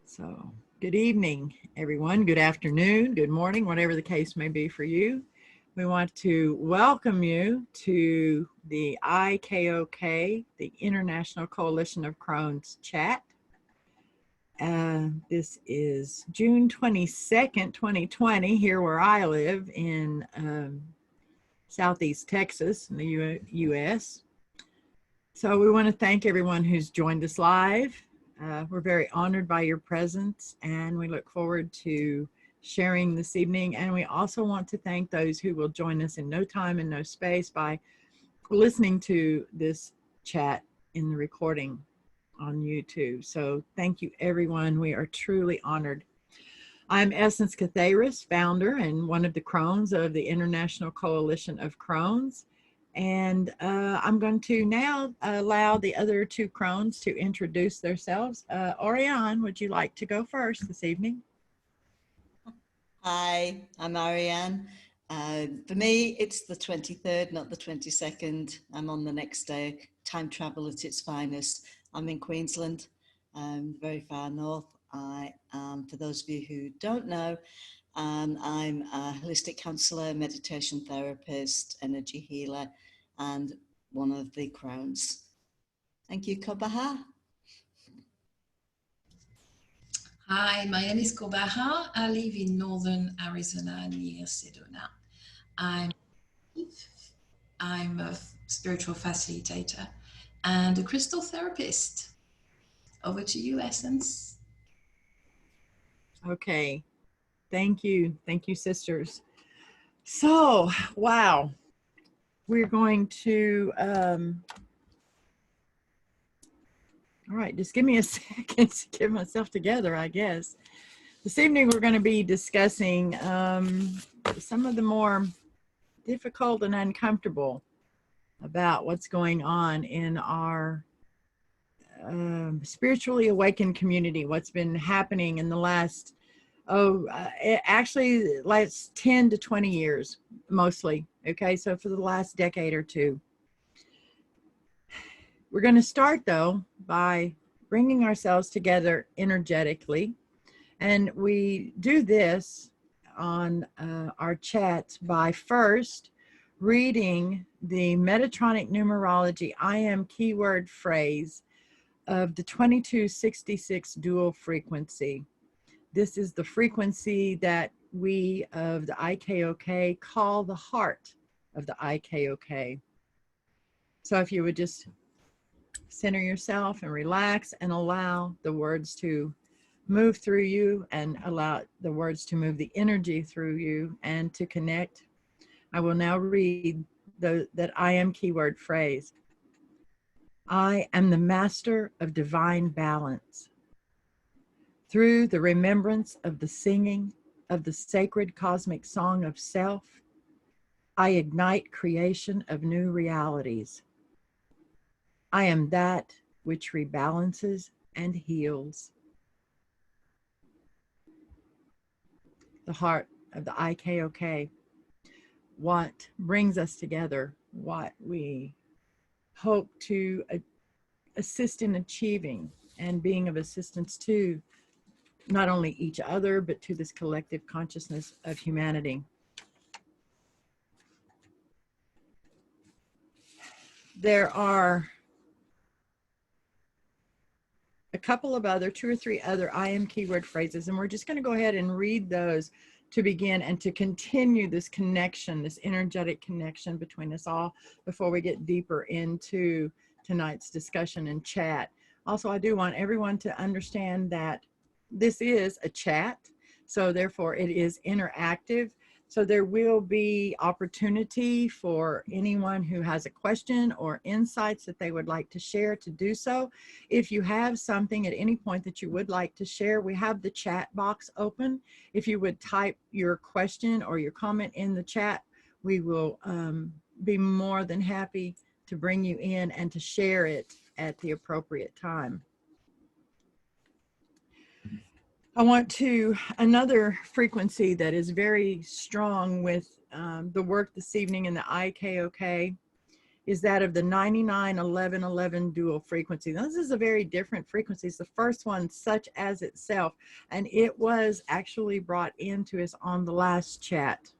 So, good evening, everyone. Good afternoon, good morning, whatever the case may be for you. We want to welcome you to the IKoK, the International Koalition of Krones chat. This is June 22nd, 2020, here where I live in Southeast Texas in the U.S. So we want to thank everyone who's joined us live. We're very honored by your presence, and we look forward to sharing this evening. And we also want to thank those who will join us in no time and no space by listening to this chat in the recording on YouTube. So thank you, everyone. We are truly honored. I'm Essence Catharis, founder and one of the Krones of the International Koalition of Krones. And I'm going to now allow the other two Krones to introduce themselves. Oriane, would you like to go first this evening? Hi, I'm Ariane. For me, it's the 23rd, not the 22nd. I'm on the next day. Time travel at its finest. I'm in Queensland, very far north. I am, for those of you who don't know, I'm a holistic counsellor, meditation therapist, energy healer, and one of the Krones. Thank you, Kobaha. Hi, my name is Kobaha. I live in northern Arizona near Sedona. I'm a spiritual facilitator and a crystal therapist. Over to you, Essence. Okay, thank you. Thank you, sisters. So, wow, we're going to, all right, just give me a second to get myself together, I guess. This evening, we're going to be discussing some of the more difficult and uncomfortable about what's going on in our spiritually awakened community, what's been happening in the last, actually last 10 to 20 years, mostly. Okay, so for the last decade or two. We're going to start, though, by bringing ourselves together energetically. And we do this on our chats by first reading the Metatronic numerology I am keyword phrase of the 2266 dual frequency. This is the frequency that we of the IKoK call the heart of the IKoK. So if you would just center yourself and relax and allow the words to move through you and allow the words to move the energy through you and to connect. I will now read that I am keyword phrase. I am the master of divine balance. Through the remembrance of the singing of the sacred cosmic song of self, I ignite creation of new realities. I am that which rebalances and heals. The heart of the IKoK, what brings us together, what we hope to assist in achieving and being of assistance to not only each other, but to this collective consciousness of humanity. There are a couple of other, 2 or 3 other I am keyword phrases, and we're just going to go ahead and read those to begin and to continue this connection, this energetic connection between us all before we get deeper into tonight's discussion and chat. Also, I do want everyone to understand that this is a chat, so therefore it is interactive. So there will be opportunity for anyone who has a question or insights that they would like to share to do so. If you have something at any point that you would like to share, we have the chat box open. If you would type your question or your comment in the chat, we will be more than happy to bring you in and to share it at the appropriate time. I want to, another frequency that is very strong with the work this evening in the IKoK is that of the 991111 dual frequency. Now, this is a very different frequency. It's the first one such as itself, and it was actually brought into us on the last chat.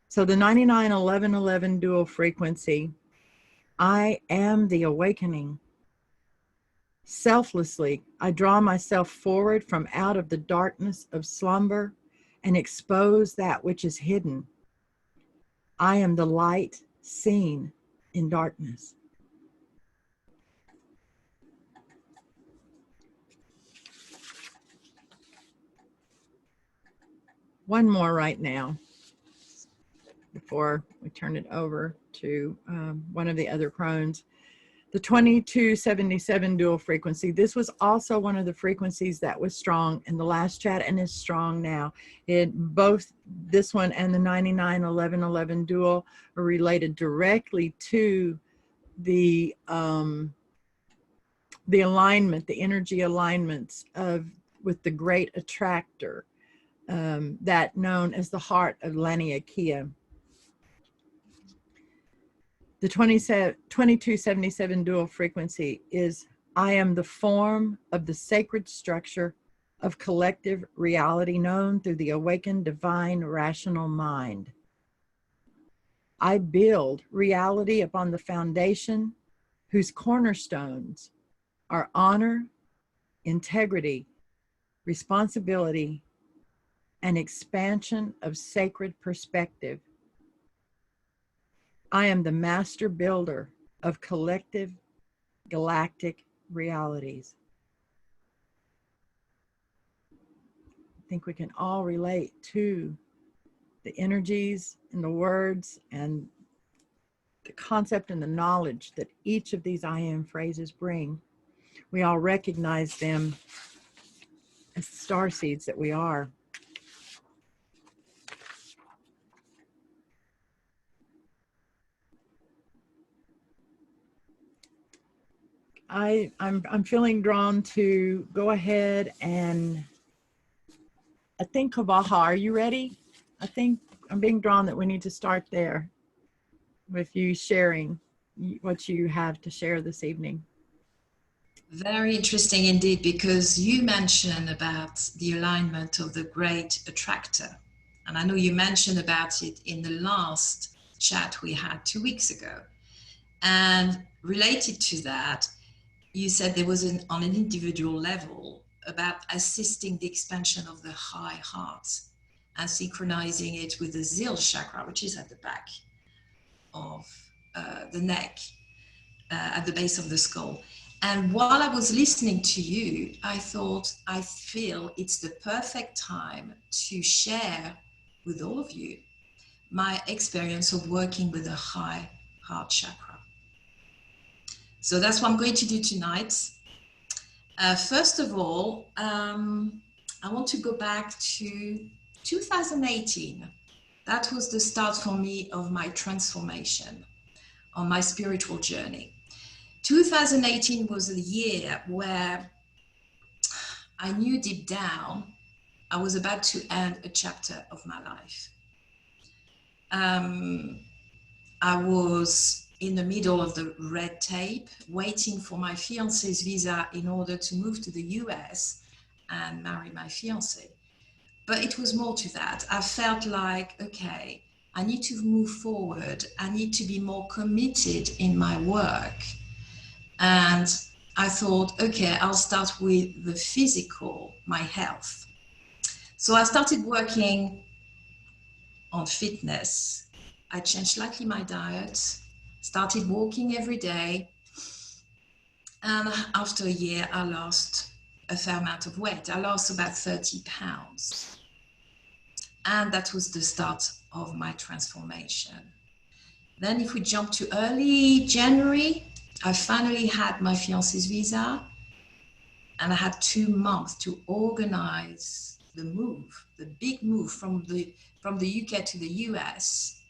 So the 991111 dual frequency, I am the awakening. Selflessly, I draw myself forward from out of the darkness of slumber and expose that which is hidden. I am the light seen in darkness. One more right now before we turn it over to one of the other Krones. The 2277 dual frequency. This was also one of the frequencies that was strong in the last chat and is strong now. Both this one and the 991111 dual are related directly to the alignment, the energy alignments with the great attractor, that known as the heart of Laniakea. The 2277 dual frequency is, I am the form of the sacred structure of collective reality known through the awakened divine rational mind. I build reality upon the foundation whose cornerstones are honor, integrity, responsibility, and expansion of sacred perspective. I am the master builder of collective galactic realities. I think we can all relate to the energies and the words and the concept and the knowledge that each of these I am phrases bring. We all recognize them as star seeds that we are. I'm feeling drawn to go ahead and I think Kavaha, are you ready? I think I'm being drawn that we need to start there with you sharing what you have to share this evening. Very interesting indeed, because you mentioned about the alignment of the great attractor. And I know you mentioned about it in the last chat we had 2 weeks ago. And related to that, you said there was on an individual level about assisting the expansion of the high heart and synchronizing it with the Zil chakra, which is at the back of the neck, at the base of the skull. And while I was listening to you, I thought, I feel it's the perfect time to share with all of you my experience of working with the high heart chakra. So that's what I'm going to do tonight. First of all, I want to go back to 2018. That was the start for me of my transformation on my spiritual journey. 2018 was a year where I knew deep down I was about to end a chapter of my life. I was in the middle of the red tape, waiting for my fiance's visa in order to move to the US and marry my fiance. But it was more to that. I felt like, okay, I need to move forward. I need to be more committed in my work. And I thought, okay, I'll start with the physical, my health. So I started working on fitness. I changed slightly my diet, started walking every day. And after a year, I lost a fair amount of weight. I lost about 30 pounds. And that was the start of my transformation. Then if we jump to early January, I finally had my fiance's visa, and I had 2 months to organize the move, the big move from the UK to the US.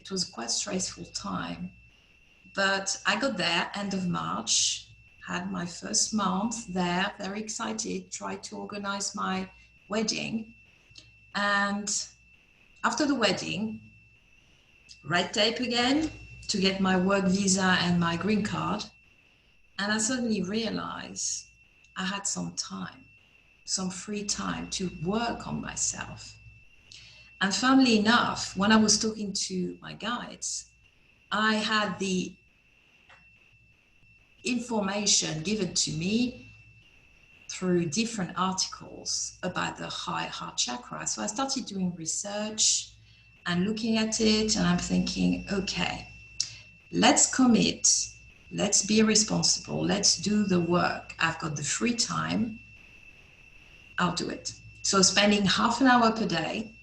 It was quite a stressful time, but I got there end of March, had my first month there, very excited, tried to organize my wedding. And after the wedding, red tape again, to get my work visa and my green card. And I suddenly realized I had some time, some free time to work on myself. And funnily enough, when I was talking to my guides, I had the information given to me through different articles about the high heart chakra. So I started doing research and looking at it, and I'm thinking, okay, let's commit, let's be responsible, let's do the work. I've got the free time, I'll do it. So spending half an hour per day,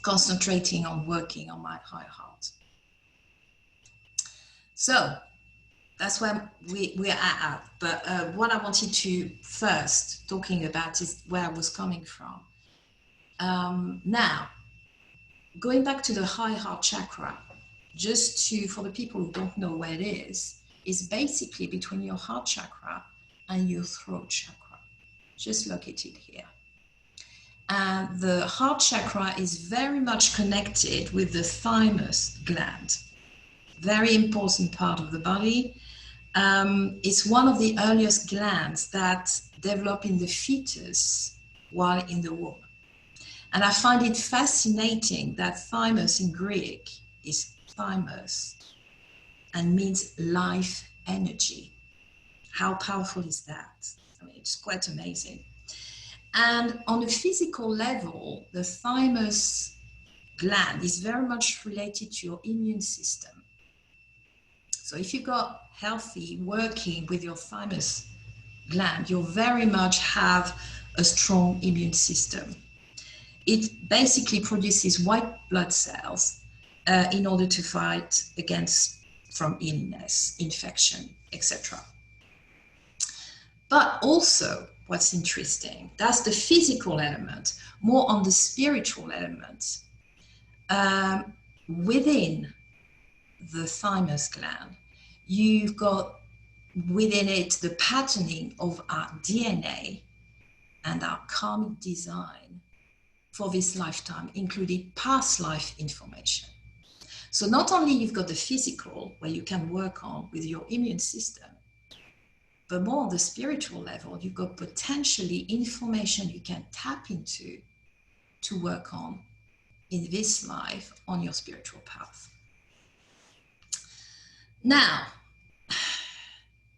concentrating on working on my high heart. So that's where we're at. But what I wanted to first talking about is where I was coming from. Now, going back to the high heart chakra, just to, for the people who don't know where it is basically between your heart chakra and your throat chakra, just located here. And the heart chakra is very much connected with the thymus gland, very important part of the body. It's one of the earliest glands that develop in the fetus while in the womb. And I find it fascinating that thymus in Greek is thymus and means life energy. How powerful is that? I mean, it's quite amazing. And on a physical level, the thymus gland is very much related to your immune system. So if you've got healthy working with your thymus gland, you'll very much have a strong immune system. It basically produces white blood cells in order to fight against from illness, infection, etc. But also what's interesting, that's the physical element. More on the spiritual element. Within the thymus gland, you've got within it the patterning of our DNA and our karmic design for this lifetime, including past life information. So not only you've got the physical, where you can work on with your immune system, but more on the spiritual level, you've got potentially information you can tap into to work on in this life on your spiritual path. Now,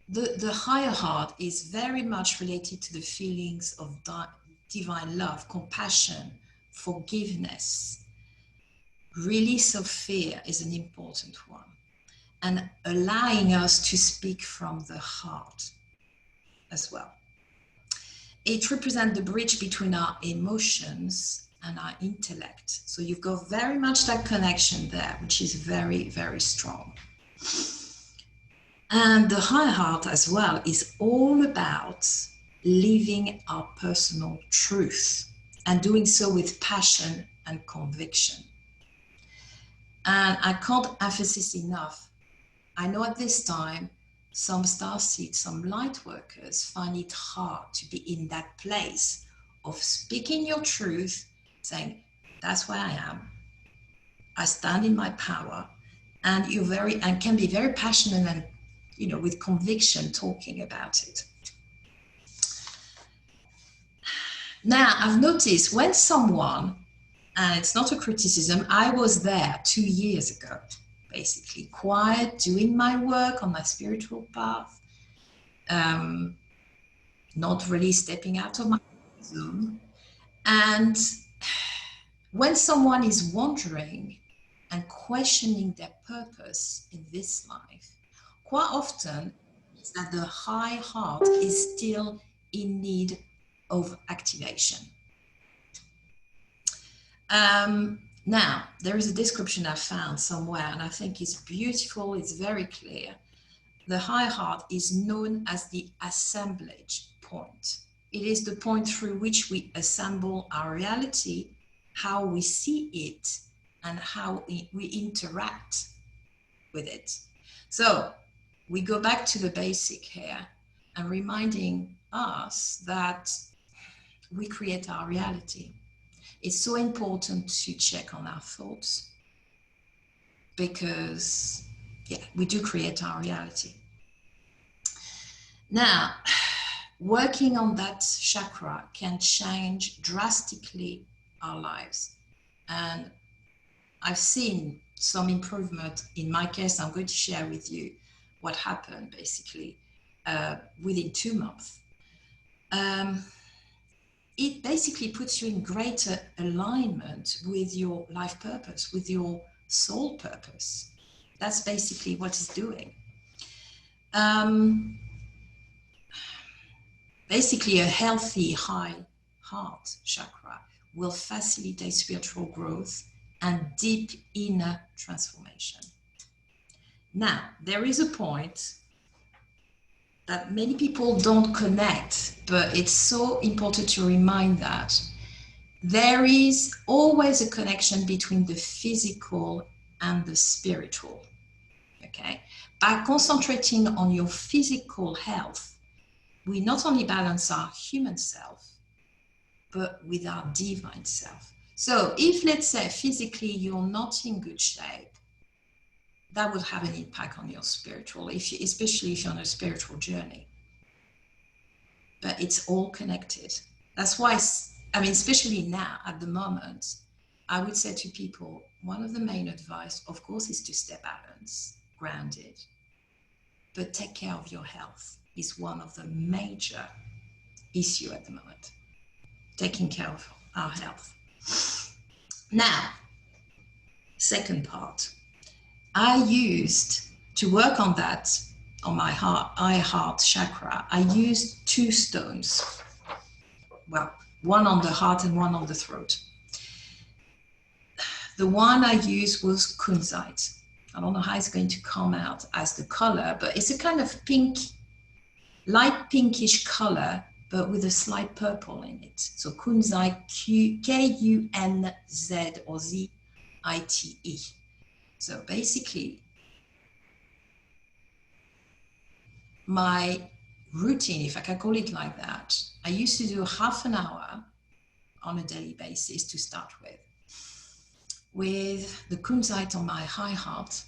the higher heart is very much related to the feelings of divine love, compassion, forgiveness. Release of fear is an important one, and allowing us to speak from the heart as well. It represents the bridge between our emotions and our intellect. So you've got very much that connection there, which is very, very strong. And the high heart as well is all about living our personal truth and doing so with passion and conviction. And I can't emphasize enough. I know at this time, some starseeds, some light workers find it hard to be in that place of speaking your truth, saying, that's where I am. I stand in my power. And you're and can be very passionate and, with conviction talking about it. Now, I've noticed when someone, and it's not a criticism, I was there 2 years ago, basically quiet, doing my work on my spiritual path, not really stepping out of my zone. And when someone is wondering and questioning their purpose in this life, quite often it's that the high heart is still in need of activation. Now, there is a description I found somewhere, and I think it's beautiful, it's very clear. The high heart is known as the assemblage point. It is the point through which we assemble our reality, how we see it, and how we interact with it. So we go back to the basic here and reminding us that we create our reality. It's so important to check on our thoughts, because, yeah, we do create our reality. Now, working on that chakra can change drastically our lives. And I've seen some improvement. In my case, I'm going to share with you what happened basically within 2 months. It basically puts you in greater alignment with your life purpose, with your soul purpose. That's basically what it's doing. Basically, a healthy high heart chakra will facilitate spiritual growth and deep inner transformation. Now, there is a point that many people don't connect, but it's so important to remind that there is always a connection between the physical and the spiritual, okay? By concentrating on your physical health, we not only balance our human self, but with our divine self. So if, let's say, physically you're not in good shape, that would have an impact on your spiritual, especially if you're on a spiritual journey. But it's all connected. That's why, especially now at the moment, I would say to people, one of the main advice, of course, is to stay balanced, grounded, but take care of your health is one of the major issues at the moment. Taking care of our health. Now, second part, I used to work on that, on my heart chakra, I used 2 stones. Well, one on the heart and one on the throat. The one I used was kunzite. I don't know how it's going to come out as the color, but it's a kind of pink, light pinkish color, but with a slight purple in it. So kunzite, K-U-N-Z or Z-I-T-E. So basically, my routine, if I can call it like that, I used to do half an hour on a daily basis to start with the kunzite on my high heart.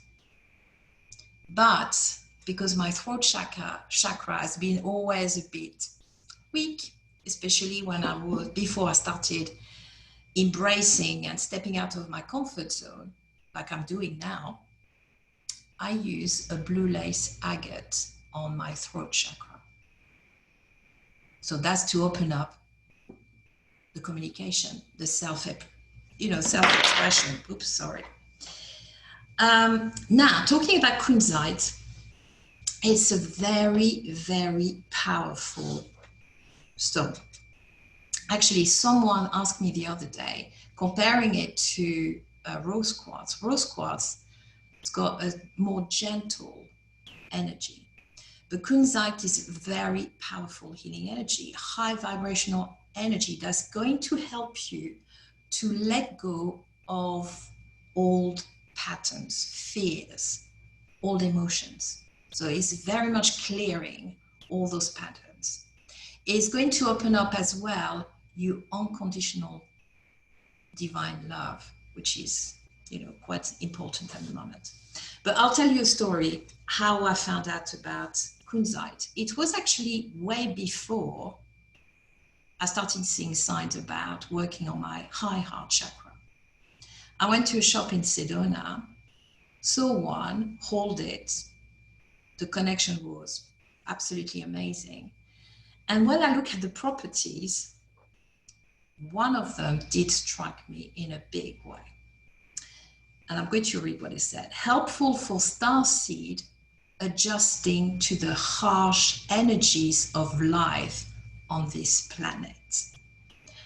But because my throat chakra has been always a bit weak, especially when before I started embracing and stepping out of my comfort zone, like I'm doing now, I use a blue lace agate on my throat chakra. So that's to open up the communication, the self-expression. Oops, sorry. Now, talking about kunzite, it's a very, very powerful stone. Actually, someone asked me the other day, comparing it to rose quartz. Rose quartz, it's got a more gentle energy. But kunzite is very powerful healing energy, high vibrational energy that's going to help you to let go of old patterns, fears, old emotions. So it's very much clearing all those patterns. It's going to open up as well your unconditional divine love, which is, quite important at the moment. But I'll tell you a story how I found out about kunzite. It was actually way before I started seeing signs about working on my high heart chakra. I went to a shop in Sedona, saw one, hold it. The connection was absolutely amazing. And when I look at the properties, one of them did strike me in a big way. And I'm going to read what it said. Helpful for starseed adjusting to the harsh energies of life on this planet.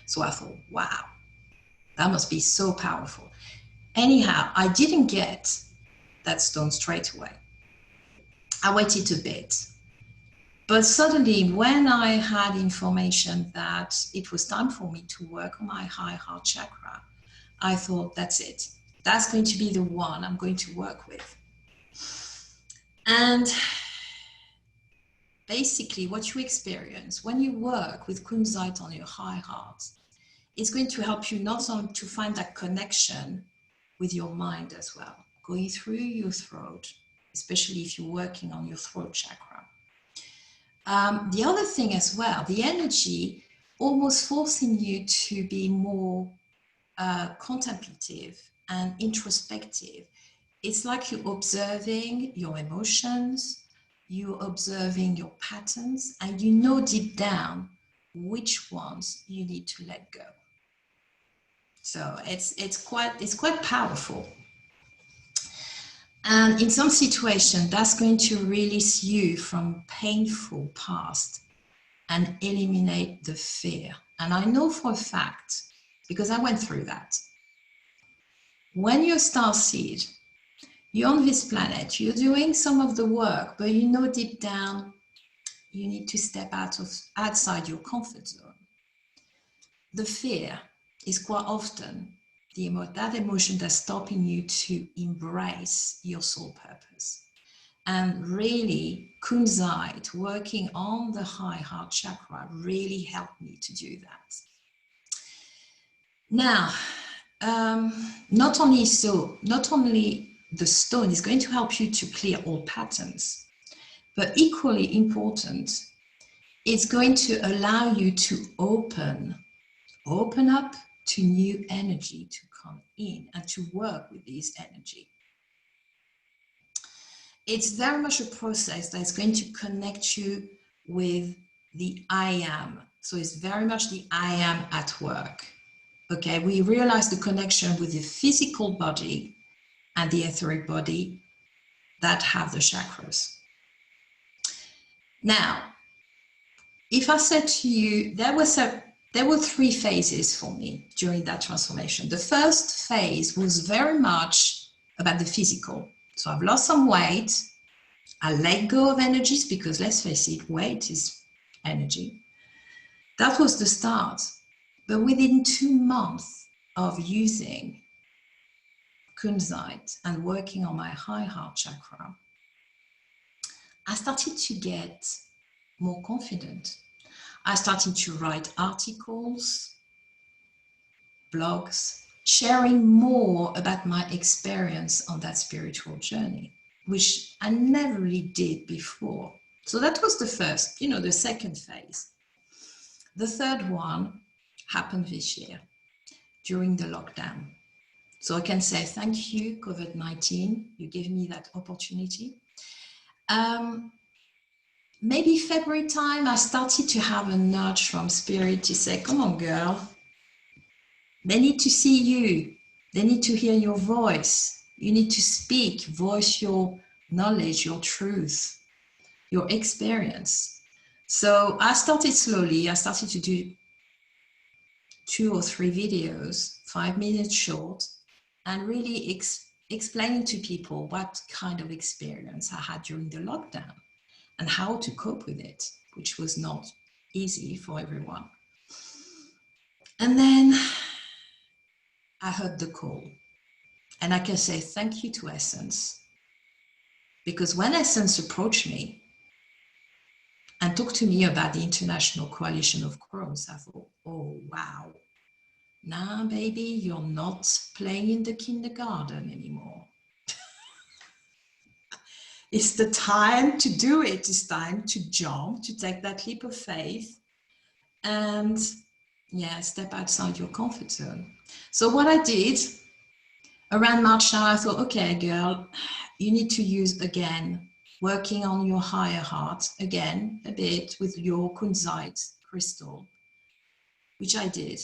So I thought, wow, that must be so powerful. Anyhow, I didn't get that stone straight away. I waited a bit. But suddenly, when I had information that it was time for me to work on my high heart chakra, I thought, that's it. That's going to be the one I'm going to work with. And basically, what you experience when you work with kunzite on your high heart, it's going to help you not only to find that connection with your mind as well, going through your throat, especially if you're working on your throat chakra. The other thing as well, the energy almost forcing you to be more contemplative and introspective. It's like you're observing your emotions, you're observing your patterns, and you know deep down which ones you need to let go. So it's quite powerful. And in some situation, that's going to release you from painful past and eliminate the fear. And I know for a fact, because I went through that. When you're starseed, you're on this planet, you're doing some of the work, but you know deep down, you need to step outside your comfort zone. The fear is quite often that emotion that's stopping you to embrace your soul purpose. And really, kunzite, working on the high heart chakra, really helped me to do that. Now, not only the stone is going to help you to clear all patterns, but equally important, it's going to allow you to open up to new energy to come in and to work with this energy. It's very much a process that's going to connect you with the I am. So it's very much the I am at work. Okay, we realize the connection with the physical body and the etheric body that have the chakras. Now, if I said to you, there were 3 phases for me during that transformation. The first phase was very much about the physical. So I've lost some weight. I let go of energies because, let's face it, weight is energy. That was the start. But within 2 months of using kunzite and working on my high heart chakra, I started to get more confident. I started to write articles, blogs, sharing more about my experience on that spiritual journey, which I never really did before. So that was the first, the second phase. The third one happened this year during the lockdown. So I can say thank you, COVID-19. You gave me that opportunity. Maybe February time, I started to have a nudge from spirit to say, come on, girl. They need to see you. They need to hear your voice. You need to speak, voice your knowledge, your truth, your experience. So I started slowly. I started to do 2 or 3 videos, 5 minutes short, and really explaining to people what kind of experience I had during the lockdown and how to cope with it, which was not easy for everyone. And then I heard the call. And I can say thank you to Essence, because when Essence approached me and talked to me about the International Koalition of Krones, I thought, oh, wow. Now, baby, you're not playing in the kindergarten anymore. It's the time to do it. It's time to jump, to take that leap of faith and, step outside your comfort zone. So what I did, around March now, I thought, okay, girl, you need to use again, working on your higher heart again, a bit with your kunzite crystal, which I did.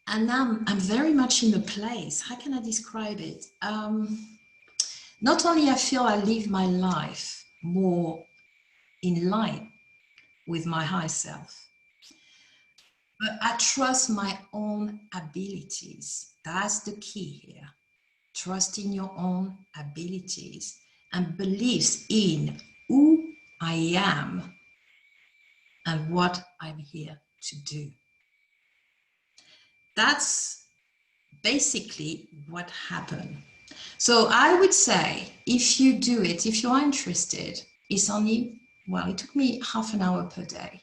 And now I'm very much in a place, how can I describe it? Not only I feel I live my life more in line with my higher self, but I trust my own abilities. That's the key here. Trust in your own abilities and beliefs in who I am and what I'm here to do. That's basically what happened. So I would say, if you do it, if you are interested, it's only, it took me half an hour per day.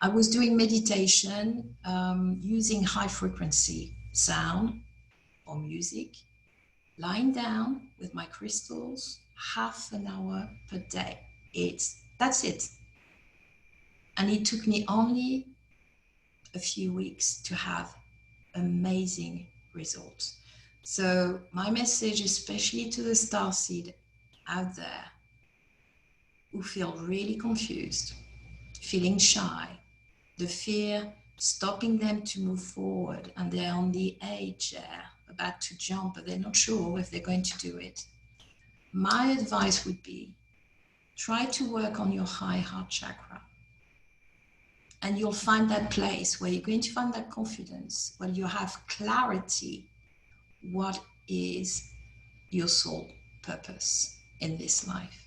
I was doing meditation using high frequency sound or music, lying down with my crystals, half an hour per day. That's it. And it took me only a few weeks to have amazing results. So my message, especially to the starseed out there who feel really confused, feeling shy, the fear stopping them to move forward, and they're on the edge there, about to jump, but they're not sure if they're going to do it. My advice would be, try to work on your high heart chakra. And you'll find that place where you're going to find that confidence, where you have clarity. What is your soul purpose in this life?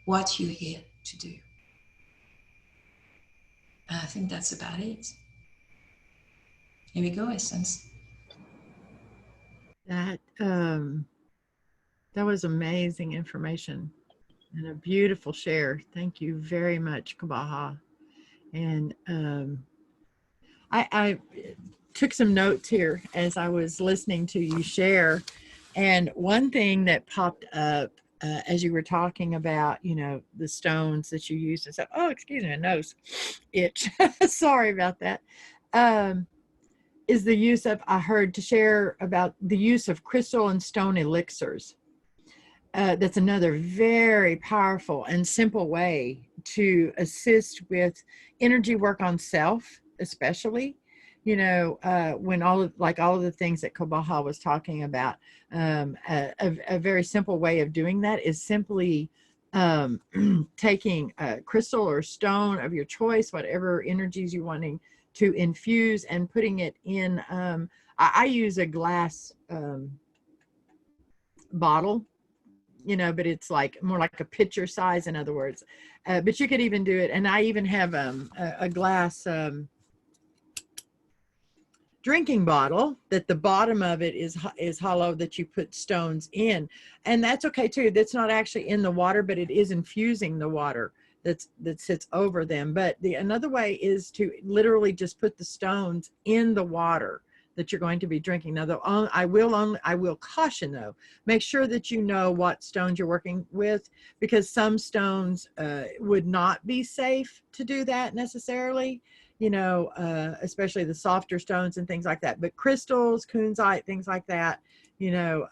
What you're here to do? And I think that's about it. Here we go, Essence. That was amazing information and a beautiful share. Thank you very much, Kabaha. And I took some notes here as I was listening to you share. And one thing that popped up as you were talking about, you know, the stones that you use and stuff. Oh, excuse me, my nose itch. Sorry about that. Is the use of, I heard to share about the use of crystal and stone elixirs. That's another very powerful and simple way to assist with energy work on self, especially, you know, when all of the things that Kabaha was talking about. A very simple way of doing that is simply taking a crystal or stone of your choice, whatever energies you're wanting to infuse, and putting it in. I use a glass bottle, you know, but it's like more like a pitcher size, in other words. But you could even do it. And I even have a glass drinking bottle that the bottom of it is hollow, that you put stones in. And that's okay too. That's not actually in the water, but it is infusing the water that sits over them. But another way is to literally just put the stones in the water that you're going to be drinking. Now, I will caution though, make sure that you know what stones you're working with, because some stones would not be safe to do that necessarily, you know, especially the softer stones and things like that. But crystals, kunzite, things like that, you know,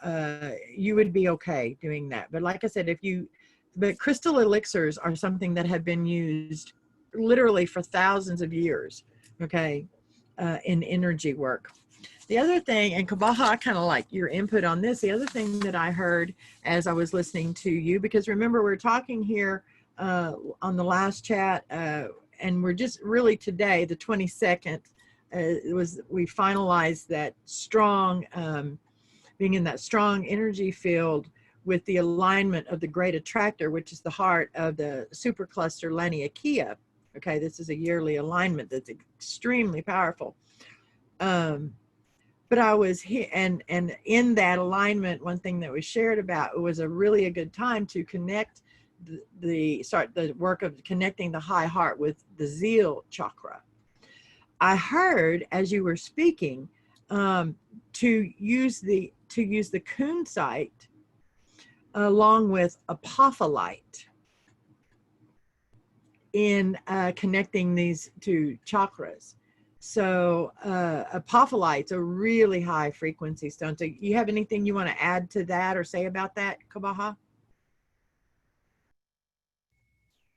you would be okay doing that. But like I said, but crystal elixirs are something that have been used literally for thousands of years, okay, in energy work. The other thing, and Kabaha, I kind of like your input on this. The other thing that I heard as I was listening to you, because remember, we're talking here on the last chat, and we're just really today, the 22nd, we finalized that strong, being in that strong energy field with the alignment of the great attractor, which is the heart of the supercluster Laniakea. Okay, this is a yearly alignment that's extremely powerful. But I was here, and in that alignment, one thing that was shared about, it was a good time to connect start the work of connecting the high heart with the zeal chakra. I heard as you were speaking to use the kunzite along with apophyllite in connecting these two chakras. So apophyllite's a really high frequency stone. So you have anything you want to add to that or say about that, Kabaha?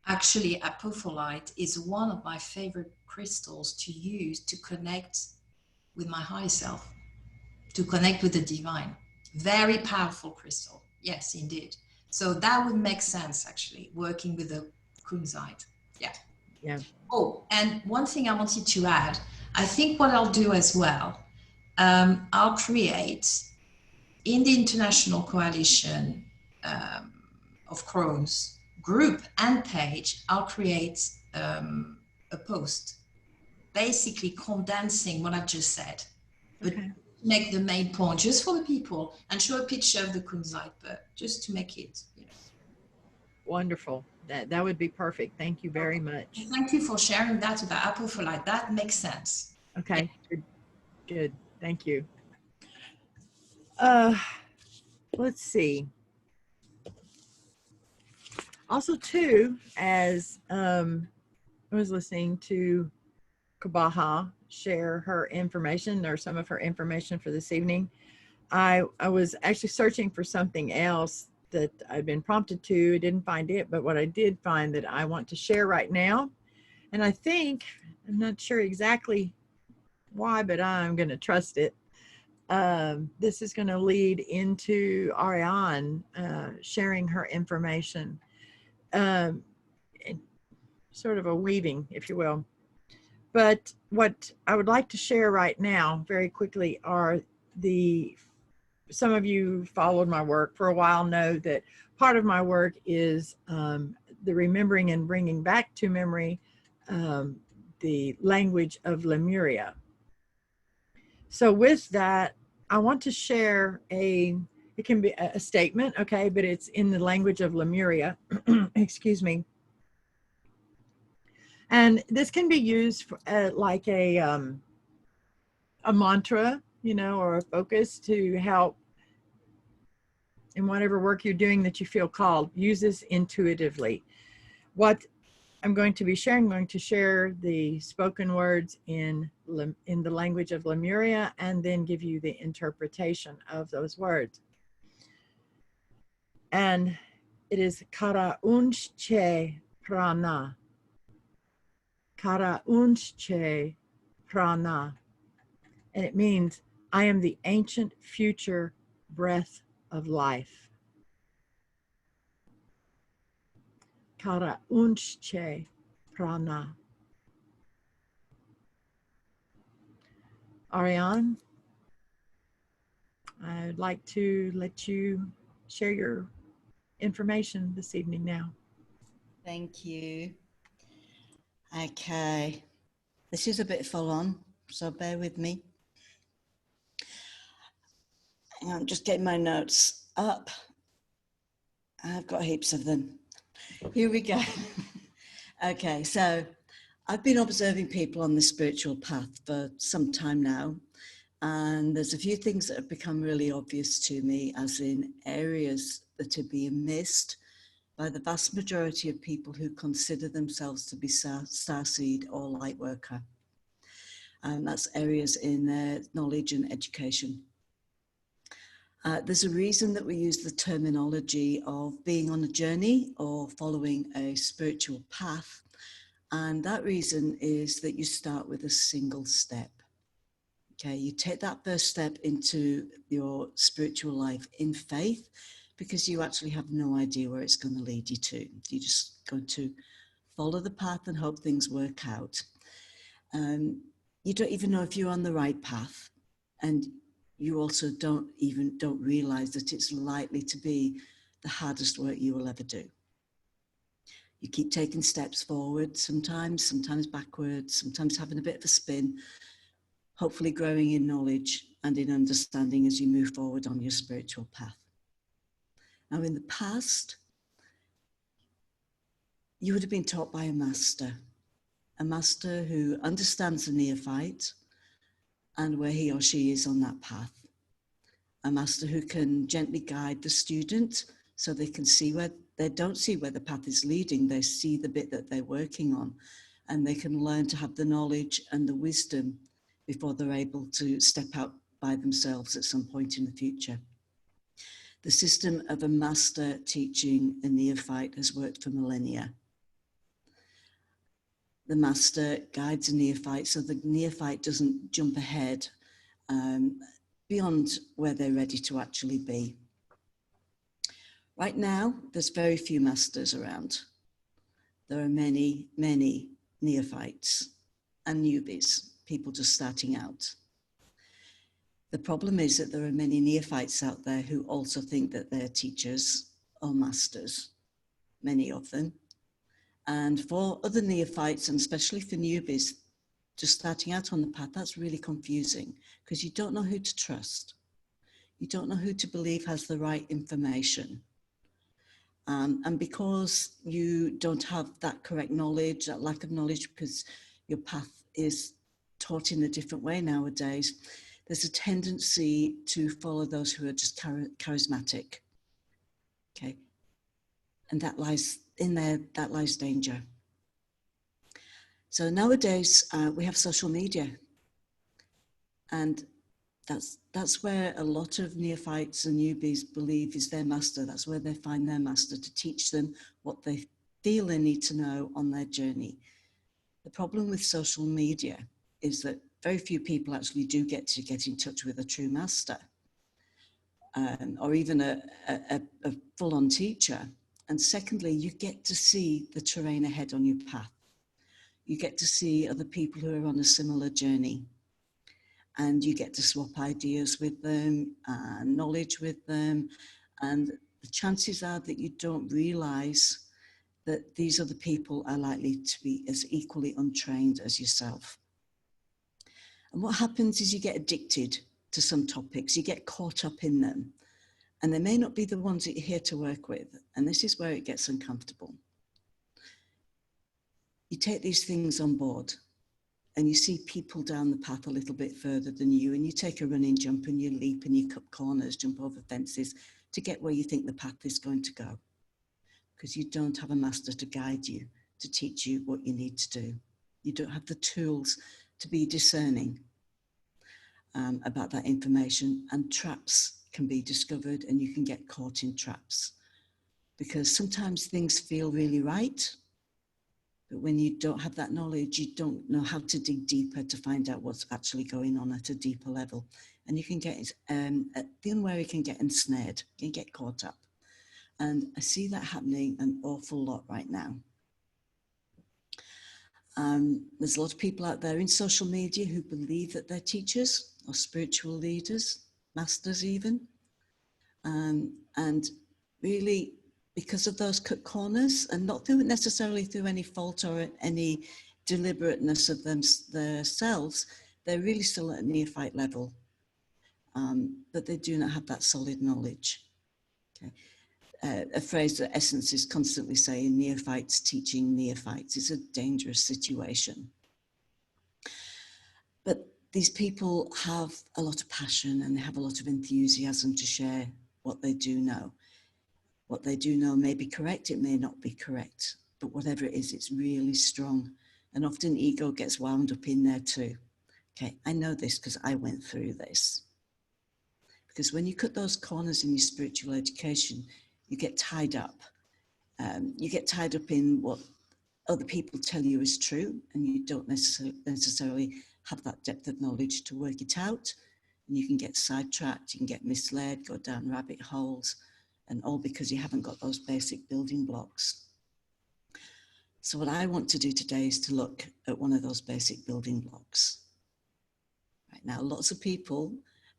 Actually, apophyllite is one of my favorite crystals to use to connect with my higher self, to connect with the divine. Very powerful crystal. Yes, indeed. So that would make sense, actually, working with the kunzite. Yeah. Yeah. Oh, and one thing I wanted to add, I think what I'll do as well, I'll create in the International Koalition of Krones group and page, I'll create a post basically condensing what I've just said, but make the main point just for the people and show a picture of the kunzite, but just to make it, you know. Wonderful. That would be perfect. Thank you very much. Thank you for sharing that about apophyllite. That makes sense. Okay, good. Thank you. let's see. Also, too, as I was listening to Kabaha share her information or some of her information for this evening, I was actually searching for something else that I'd been prompted to. I didn't find it, but what I did find that I want to share right now, and I think, I'm not sure exactly why, but I'm going to trust it. This is going to lead into Ariane sharing her information, um, sort of a weaving, if you will. But what I would like to share right now, very quickly, are some of you followed my work for a while know that part of my work is the remembering and bringing back to memory the language of Lemuria. So with that, I want to share it can be a statement, okay, but it's in the language of Lemuria, excuse me. And this can be used for, like a mantra, you know, or a focus to help in whatever work you're doing that you feel called. Use this intuitively. What I'm going to be sharing, I'm going to share the spoken words in the language of Lemuria and then give you the interpretation of those words. And it is Kara Unche Prana. Kara Unche Prana. And it means, I am the ancient future breath of life. Kara Unche Prana. Ariane, I'd like to let you share your information this evening now. Thank you. Okay, this is a bit full on, so bear with me. I'm just getting my notes up. I've got heaps of them. Here we go. Okay, so I've been observing people on the spiritual path for some time now, and there's a few things that have become really obvious to me, as in areas that are being missed by the vast majority of people who consider themselves to be Starseed or light worker. And that's areas in knowledge and education. There's a reason that we use the terminology of being on a journey or following a spiritual path. And that reason is that you start with a single step. Okay, you take that first step into your spiritual life in faith, because you actually have no idea where it's going to lead you to. You're just going to follow the path and hope things work out. You don't even know if you're on the right path, and you also don't realize that it's likely to be the hardest work you will ever do. You keep taking steps forward, sometimes backwards, sometimes having a bit of a spin, hopefully growing in knowledge and in understanding as you move forward on your spiritual path. Now, in the past, you would have been taught by a master who understands the neophyte and where he or she is on that path. A master who can gently guide the student so they can see where they don't see where the path is leading, they see the bit that they're working on, and they can learn to have the knowledge and the wisdom before they're able to step out by themselves at some point in the future. The system of a master teaching a neophyte has worked for millennia. The master guides a neophyte so the neophyte doesn't jump ahead beyond where they're ready to actually be. Right now, there's very few masters around. There are many, many neophytes and newbies, people just starting out. The problem is that there are many neophytes out there who also think that they're teachers or masters, many of them. And for other neophytes, and especially for newbies, just starting out on the path, that's really confusing because you don't know who to trust. You don't know who to believe has the right information. And because you don't have that correct knowledge, that lack of knowledge, because your path is taught in a different way nowadays, there's a tendency to follow those who are just charismatic. Okay. And that lies in there, that lies danger. So nowadays we have social media, and that's where a lot of neophytes and newbies believe is their master. That's where they find their master to teach them what they feel they need to know on their journey. The problem with social media is that very few people actually do get in touch with a true master, or even a full-on teacher. And secondly, you get to see the terrain ahead on your path. You get to see other people who are on a similar journey, and you get to swap ideas with them, knowledge with them. And the chances are that you don't realize that these other people are likely to be as equally untrained as yourself. And what happens is you get addicted to some topics, you get caught up in them, and they may not be the ones that you're here to work with. And this is where it gets uncomfortable. You take these things on board, and you see people down the path a little bit further than you, and you take a running jump and you leap and you cut corners, jump over fences to get where you think the path is going to go, because you don't have a master to guide you, to teach you what you need to do. You don't have the tools to be discerning about that information, and traps can be discovered, and you can get caught in traps, because sometimes things feel really right, but when you don't have that knowledge, you don't know how to dig deeper to find out what's actually going on at a deeper level. And you can get, the unwary can get ensnared, can get caught up. And I see that happening an awful lot right now. There's a lot of people out there in social media who believe that they're teachers or spiritual leaders, masters even. And really, because of those cut corners, and not necessarily through any fault or any deliberateness of themselves, they're really still at a neophyte level, but they do not have that solid knowledge. Okay. A phrase that Essence is constantly saying, neophytes teaching neophytes. It's a dangerous situation. But these people have a lot of passion, and they have a lot of enthusiasm to share what they do know. What they do know may be correct, it may not be correct, but whatever it is, it's really strong. And often ego gets wound up in there too. Okay, I know this because I went through this. Because when you cut those corners in your spiritual education, you get tied up. You get tied up in what other people tell you is true, and you don't necessarily have that depth of knowledge to work it out. And you can get sidetracked, you can get misled, go down rabbit holes, and all because you haven't got those basic building blocks. So what I want to do today is to look at one of those basic building blocks. Right now, lots of people,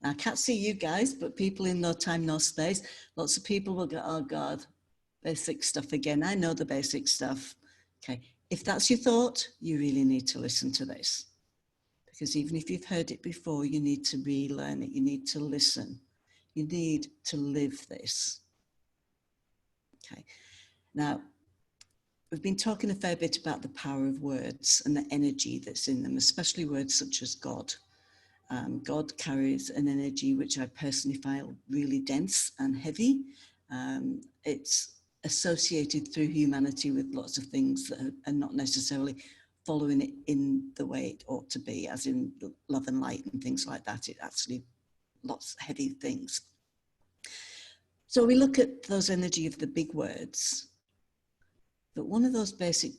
I can't see you guys, but people in no time, no space, lots of people will go, oh God, basic stuff again. I know the basic stuff. Okay, if that's your thought, you really need to listen to this. Because even if you've heard it before, you need to relearn it. You need to listen. You need to live this. Okay, now we've been talking a fair bit about the power of words and the energy that's in them, especially words such as God. God carries an energy which I personally find really dense and heavy. It's associated through humanity with lots of things that are not necessarily following it in the way it ought to be, as in love and light and things like that. It actually lots of heavy things. So we look at those energy of the big words, but one of those basic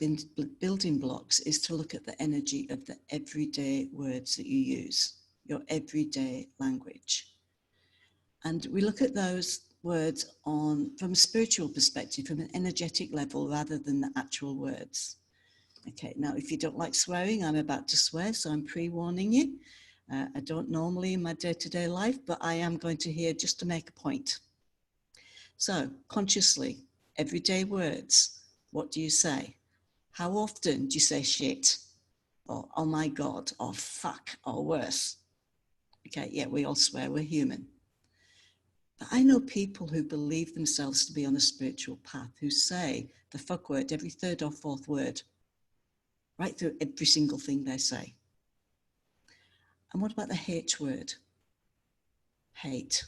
building blocks is to look at the energy of the everyday words that you use, your everyday language. And we look at those words from a spiritual perspective, from an energetic level, rather than the actual words. Okay, now if you don't like swearing, I'm about to swear, so I'm pre-warning you. I don't normally in my day-to-day life, but I am going to here just to make a point. So consciously, everyday words, what do you say? How often do you say shit? Or oh my God, or fuck, or worse? Okay, yeah, we all swear, we're human. But I know people who believe themselves to be on a spiritual path who say the fuck word every third or fourth word, right through every single thing they say. And what about the H word? Hate.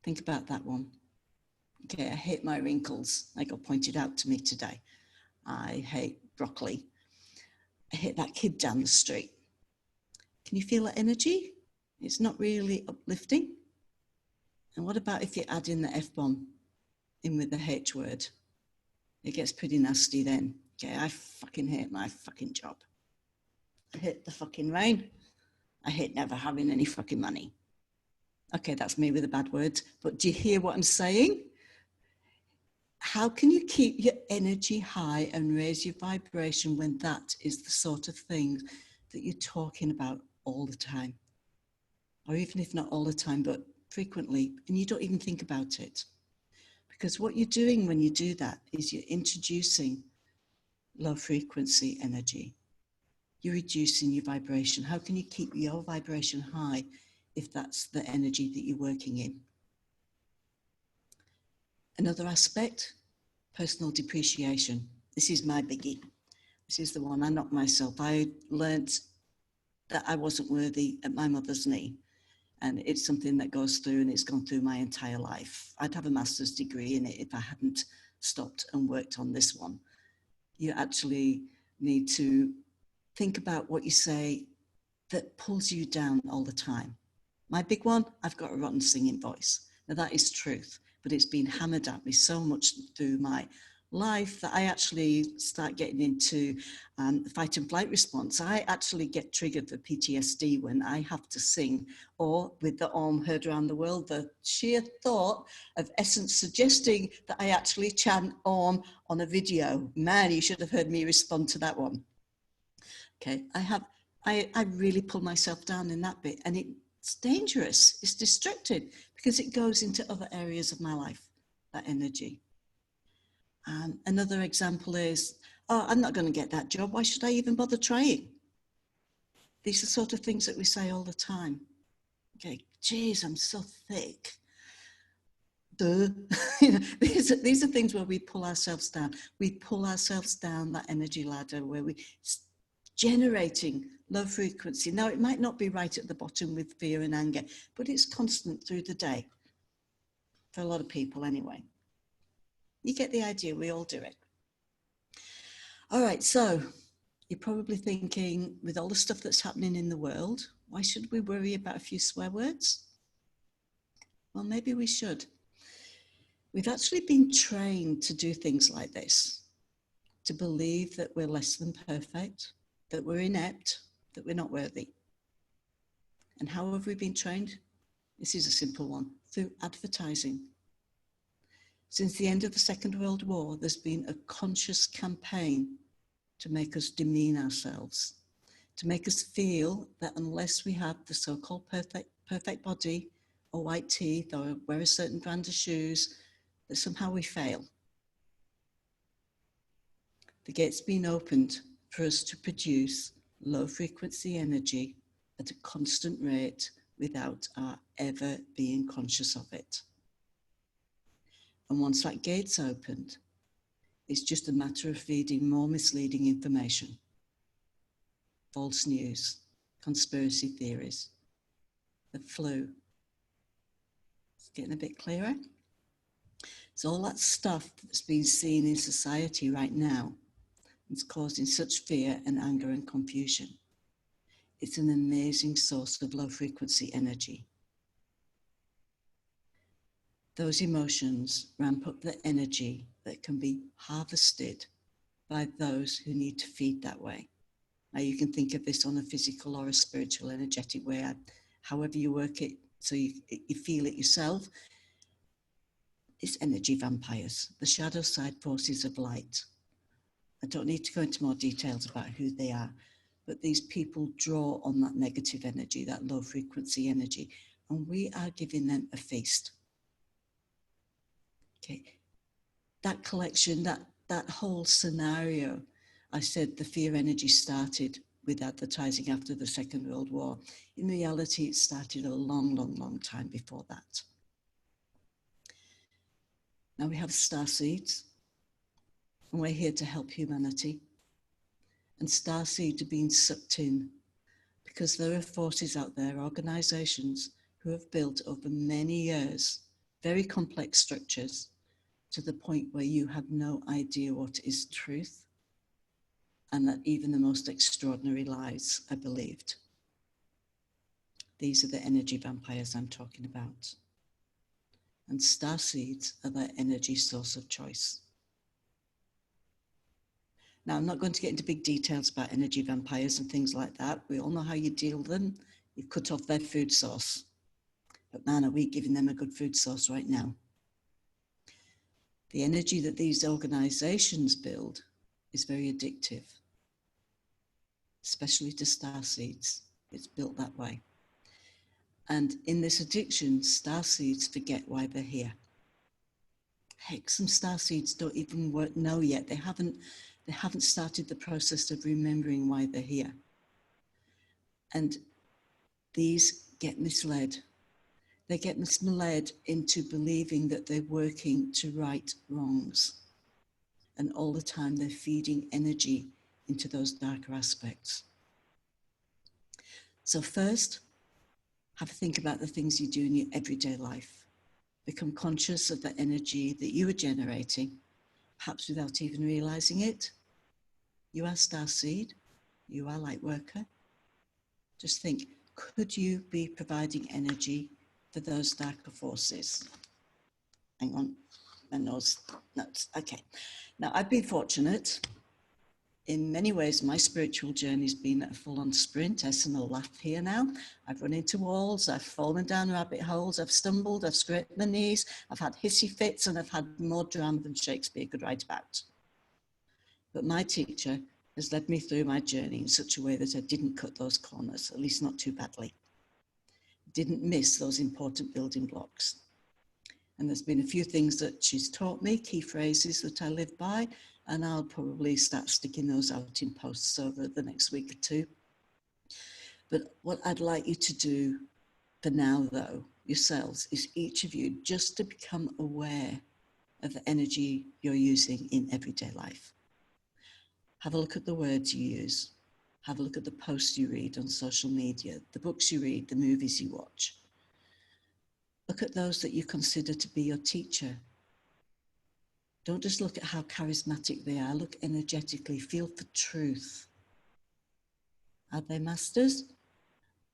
Think about that one. Okay, I hate my wrinkles. They got pointed out to me today. I hate broccoli. I hate that kid down the street. Can you feel that energy? It's not really uplifting. And what about if you add in the F-bomb in with the H word? It gets pretty nasty then. Okay, I fucking hate my fucking job. I hate the fucking rain. I hate never having any fucking money. Okay, that's me with the bad words, but do you hear what I'm saying? How can you keep your energy high and raise your vibration when that is the sort of thing that you're talking about all the time? Or even if not all the time, but frequently, and you don't even think about it. Because what you're doing when you do that is you're introducing low frequency energy. You're reducing your vibration. How can you keep your vibration high if that's the energy that you're working in? Another aspect, personal depreciation. This is my biggie. This is the one I knocked myself. I learnt that I wasn't worthy at my mother's knee. And it's something that goes through, and it's gone through my entire life. I'd have a master's degree in it if I hadn't stopped and worked on this one. You actually need to think about what you say that pulls you down all the time. My big one, I've got a rotten singing voice. Now that is truth, but it's been hammered at me so much through my life that I actually start getting into fight and flight response. I actually get triggered for PTSD when I have to sing, or with the Om heard around the world, the sheer thought of Essence suggesting that I actually chant Om on a video. Man, you should have heard me respond to that one. Okay, I really pull myself down in that bit, and it's dangerous, it's destructive, because it goes into other areas of my life, that energy. Another example is, oh, I'm not going to get that job. Why should I even bother trying? These are sort of things that we say all the time. Okay, geez, I'm so thick. Duh. You know, these are things where we pull ourselves down. We pull ourselves down that energy ladder where we're generating low frequency. Now, it might not be right at the bottom with fear and anger, but it's constant through the day. For a lot of people anyway. You get the idea, we all do it. All right, so you're probably thinking, with all the stuff that's happening in the world, why should we worry about a few swear words? Well, maybe we should. We've actually been trained to do things like this, to believe that we're less than perfect, that we're inept, that we're not worthy. And how have we been trained? This is a simple one, through advertising. Since the end of the Second World War, there's been a conscious campaign to make us demean ourselves, to make us feel that unless we have the so-called perfect body or white teeth or wear a certain brand of shoes, that somehow we fail. The gate's been opened for us to produce low frequency energy at a constant rate without our ever being conscious of it. And once that gate's opened, it's just a matter of feeding more misleading information, false news, conspiracy theories, the flu. It's getting a bit clearer. So all that stuff that's being seen in society right now is causing such fear and anger and confusion. It's an amazing source of low frequency energy. Those emotions ramp up the energy that can be harvested by those who need to feed that way. Now you can think of this on a physical or a spiritual, energetic way, however you work it, so you feel it yourself. It's energy vampires, the shadow side forces of light. I don't need to go into more details about who they are, but these people draw on that negative energy, that low frequency energy, and we are giving them a feast. Okay, that collection, that whole scenario, I said the fear energy started with advertising after the Second World War. In reality, it started a long, long, long time before that. Now we have Starseeds, and we're here to help humanity. And Starseed are being sucked in because there are forces out there, organizations, who have built over many years very complex structures to the point where you have no idea what is truth, and that even the most extraordinary lies are believed. These are the energy vampires I'm talking about. And starseeds are their energy source of choice. Now, I'm not going to get into big details about energy vampires and things like that. We all know how you deal with them. You cut off their food source. But man, are we giving them a good food source right now? The energy that these organizations build is very addictive, especially to starseeds. It's built that way. And in this addiction, starseeds forget why they're here. Heck, some starseeds don't even know yet. They haven't started the process of remembering why they're here. And these get misled. They get misled into believing that they're working to right wrongs. And all the time they're feeding energy into those darker aspects. So first, have a think about the things you do in your everyday life. Become conscious of the energy that you are generating, perhaps without even realizing it. You are starseed, you are light worker. Just think, could you be providing energy for those darker forces? Hang on, my nose, notes, okay. Now, I've been fortunate. In many ways, my spiritual journey has been a full-on sprint. Esma will laugh here now. I've run into walls, I've fallen down rabbit holes, I've stumbled, I've scraped my knees, I've had hissy fits, and I've had more drama than Shakespeare could write about. But my teacher has led me through my journey in such a way that I didn't cut those corners, at least not too badly. Didn't miss those important building blocks. And there's been a few things that she's taught me, key phrases that I live by, and I'll probably start sticking those out in posts over the next week or two. But what I'd like you to do for now, though, yourselves, is each of you just to become aware of the energy you're using in everyday life. Have a look at the words you use. Have a look at the posts you read on social media, the books you read, the movies you watch. Look at those that you consider to be your teacher. Don't just look at how charismatic they are. Look energetically, feel for truth. Are they masters?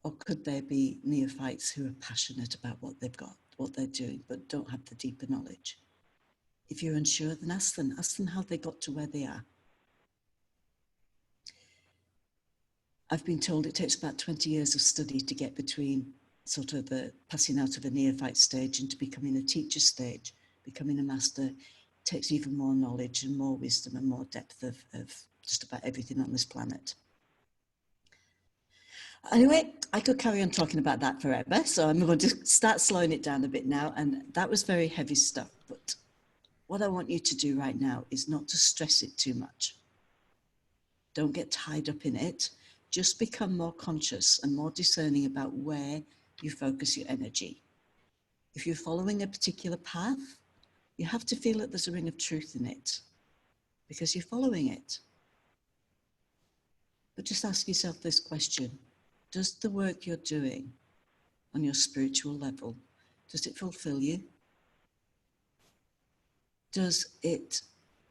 Or could they be neophytes who are passionate about what they've got, what they're doing, but don't have the deeper knowledge? If you're unsure, then ask them how they got to where they are. I've been told it takes about 20 years of study to get between sort of the passing out of a neophyte stage into becoming a teacher stage. Becoming a master takes even more knowledge and more wisdom and more depth of just about everything on this planet. Anyway, I could carry on talking about that forever, so I'm going to start slowing it down a bit now. And that was very heavy stuff, but what I want you to do right now is not to stress it too much. Don't get tied up in it. Just become more conscious and more discerning about where you focus your energy. If you're following a particular path, you have to feel that there's a ring of truth in it because you're following it. But just ask yourself this question. Does the work you're doing on your spiritual level, does it fulfill you? Does it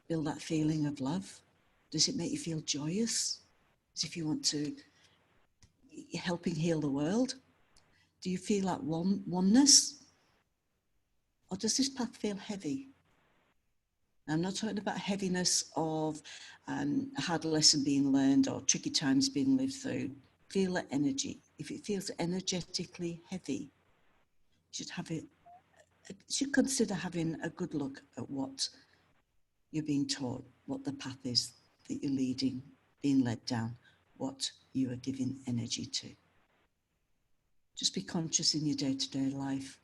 build that feeling of love? Does it make you feel joyous? As if you want to helping heal the world? Do you feel that oneness? Or does this path feel heavy? I'm not talking about heaviness of a hard lesson being learned or tricky times being lived through. Feel that energy. If it feels energetically heavy, you should consider having a good look at what you're being taught, what the path is that you're being led down, what you are giving energy to. Just be conscious in your day-to-day life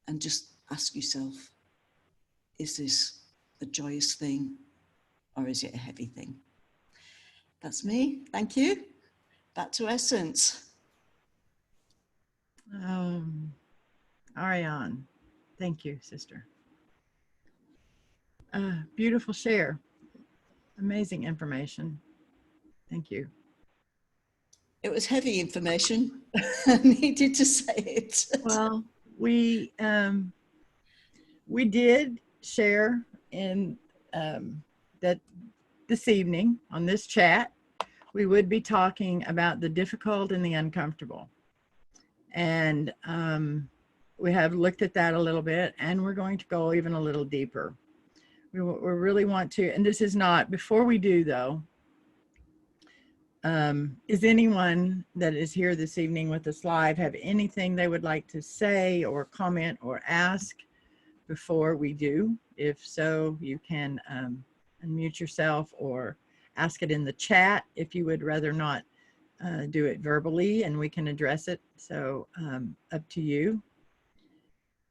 and just ask yourself, is this a joyous thing or is it a heavy thing? That's me. Thank you. Back to Essence. Ariane, thank you, sister. Beautiful share. Amazing information. Thank you. It was heavy information. I needed to say it. Well, we did share in that this evening on this chat, we would be talking about the difficult and the uncomfortable. And we have looked at that a little bit, and we're going to go even a little deeper. We really want to, and this is not, before we do though, is anyone that is here this evening with us live have anything they would like to say or comment or ask before we do? If so, you can unmute yourself or ask it in the chat if you would rather not do it verbally, and we can address it. So up to you.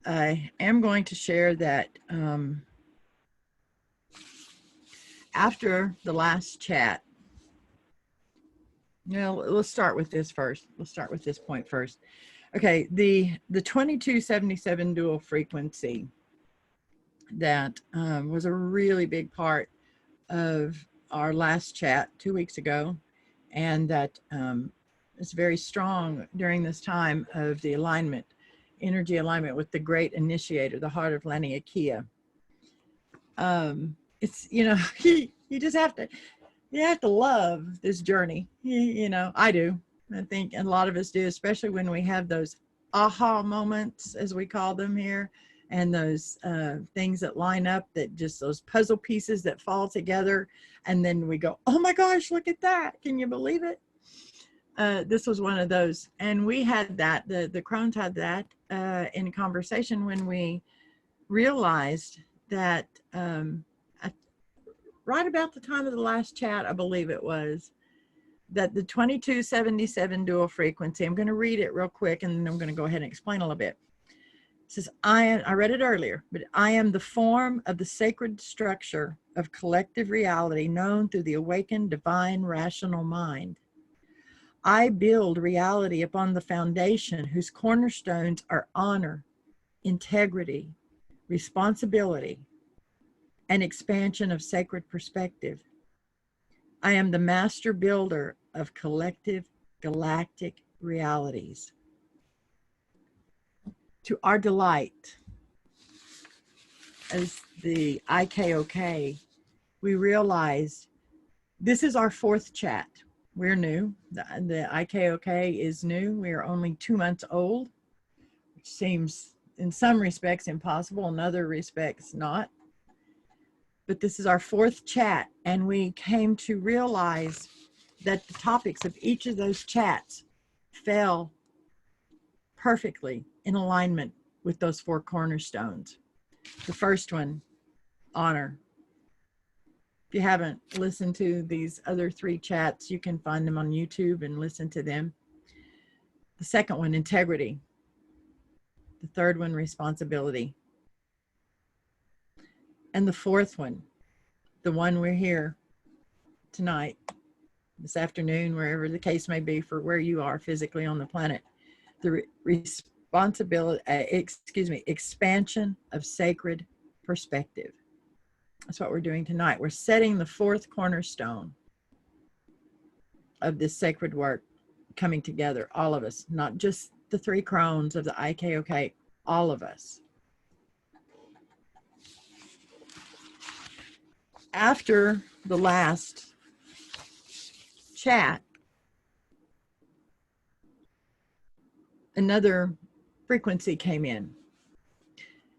I am going to share that after the last chat, let's start with this first. Let's start with this point first. Okay, the 2277 dual frequency that was a really big part of our last chat 2 weeks ago, and that is very strong during this time of the alignment, energy alignment with the great initiator, the heart of Laniakea. It's, you just have to love this journey. I do. I think a lot of us do, especially when we have those aha moments, as we call them here, and those things that line up, that just those puzzle pieces that fall together, and then we go, oh my gosh, look at that. Can you believe it? This was one of those. And we had that, the Krones had that in conversation when we realized that right about the time of the last chat, I believe it was, that the 2277 dual frequency, I'm going to read it real quick and then I'm going to go ahead and explain a little bit. It says, I read it earlier, but I am the form of the sacred structure of collective reality known through the awakened divine rational mind. I build reality upon the foundation whose cornerstones are honor, integrity, responsibility, and expansion of sacred perspective. I am the master builder of collective galactic realities. To our delight, as the IKoK, we realized this is our fourth chat. We're new. The IKoK is new. We are only 2 months old, which seems in some respects impossible, in other respects not. But this is our fourth chat, and we came to realize that the topics of each of those chats fell perfectly in alignment with those four cornerstones. The first one, honor. If you haven't listened to these other 3 chats, you can find them on YouTube and listen to them. The second one, integrity. The third one, responsibility. And the fourth one, the one we're here tonight, this afternoon, wherever the case may be for where you are physically on the planet, the expansion of sacred perspective. That's what we're doing tonight. We're setting the fourth cornerstone of this sacred work coming together, all of us, not just the 3 Krones of the IKoK, all of us. After the last chat, another frequency came in.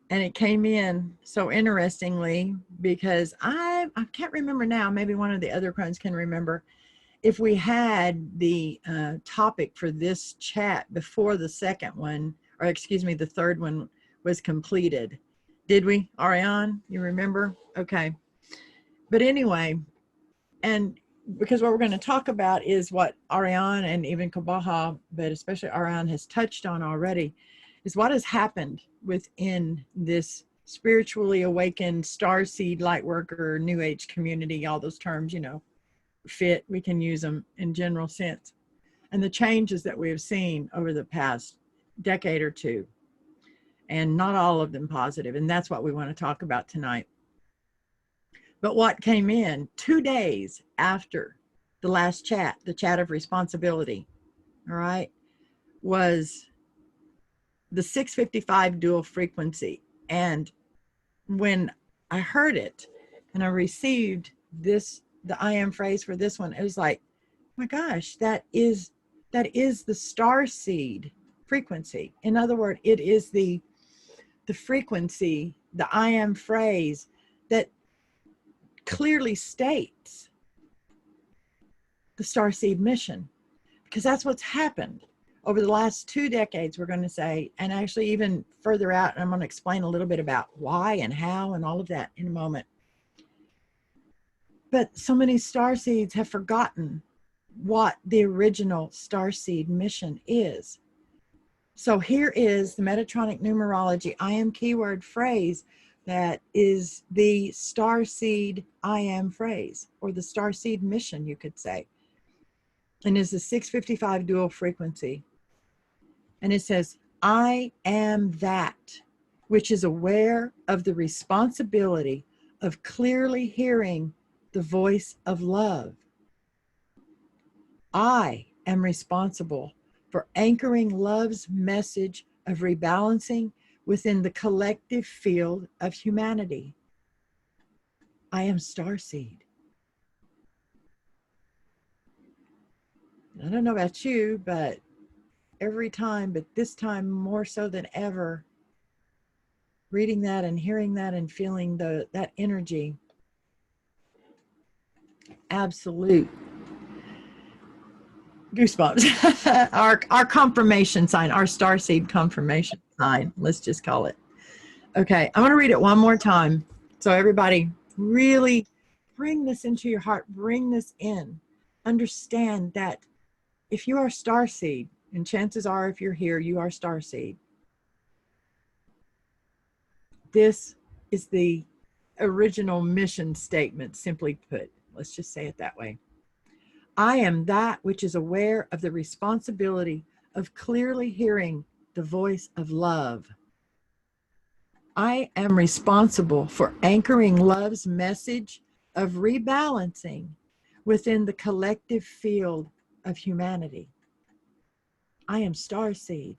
And it came in so interestingly because I can't remember now, maybe one of the other Krones can remember, if we had the topic for this chat before the second one, or excuse me, the third one was completed. Did we, Ariane? You remember? Okay. But anyway, and because what we're going to talk about is what Ariane and even Kabaha, but especially Ariane, has touched on already, is what has happened within this spiritually awakened starseed light worker, new age community, all those terms, fit, we can use them in general sense. And the changes that we have seen over the past decade or two, and not all of them positive. And that's what we want to talk about tonight. But what came in 2 days after the last chat, the chat of responsibility, all right, was the 655 dual frequency. And when I heard it and I received this, the I am phrase for this one, it was like, oh my gosh, that is the starseed frequency. In other words, it is the frequency, the I am phrase that clearly states the starseed mission, because that's what's happened over the last 2 decades, we're going to say, and actually even further out. And I'm going to explain a little bit about why and how and all of that in a moment. But so many starseeds have forgotten what the original starseed mission is. So here is the Metatronic numerology I am keyword phrase that is the starseed I am phrase, or the starseed mission, you could say, and is the 655 dual frequency. And it says, I am that which is aware of the responsibility of clearly hearing the voice of love. I am responsible for anchoring love's message of rebalancing within the collective field of humanity. I am Starseed. I don't know about you, but every time, but this time more so than ever, reading that and hearing that and feeling that energy, absolute goosebumps. our confirmation sign, our starseed confirmation sign, let's just call it. Okay, I'm going to read it one more time. So everybody really bring this into your heart, bring this in. Understand that if you are starseed, and chances are if you're here, you are starseed. This is the original mission statement, simply put. Let's just say it that way. I am that which is aware of the responsibility of clearly hearing the voice of love. I am responsible for anchoring love's message of rebalancing within the collective field of humanity. I am Starseed.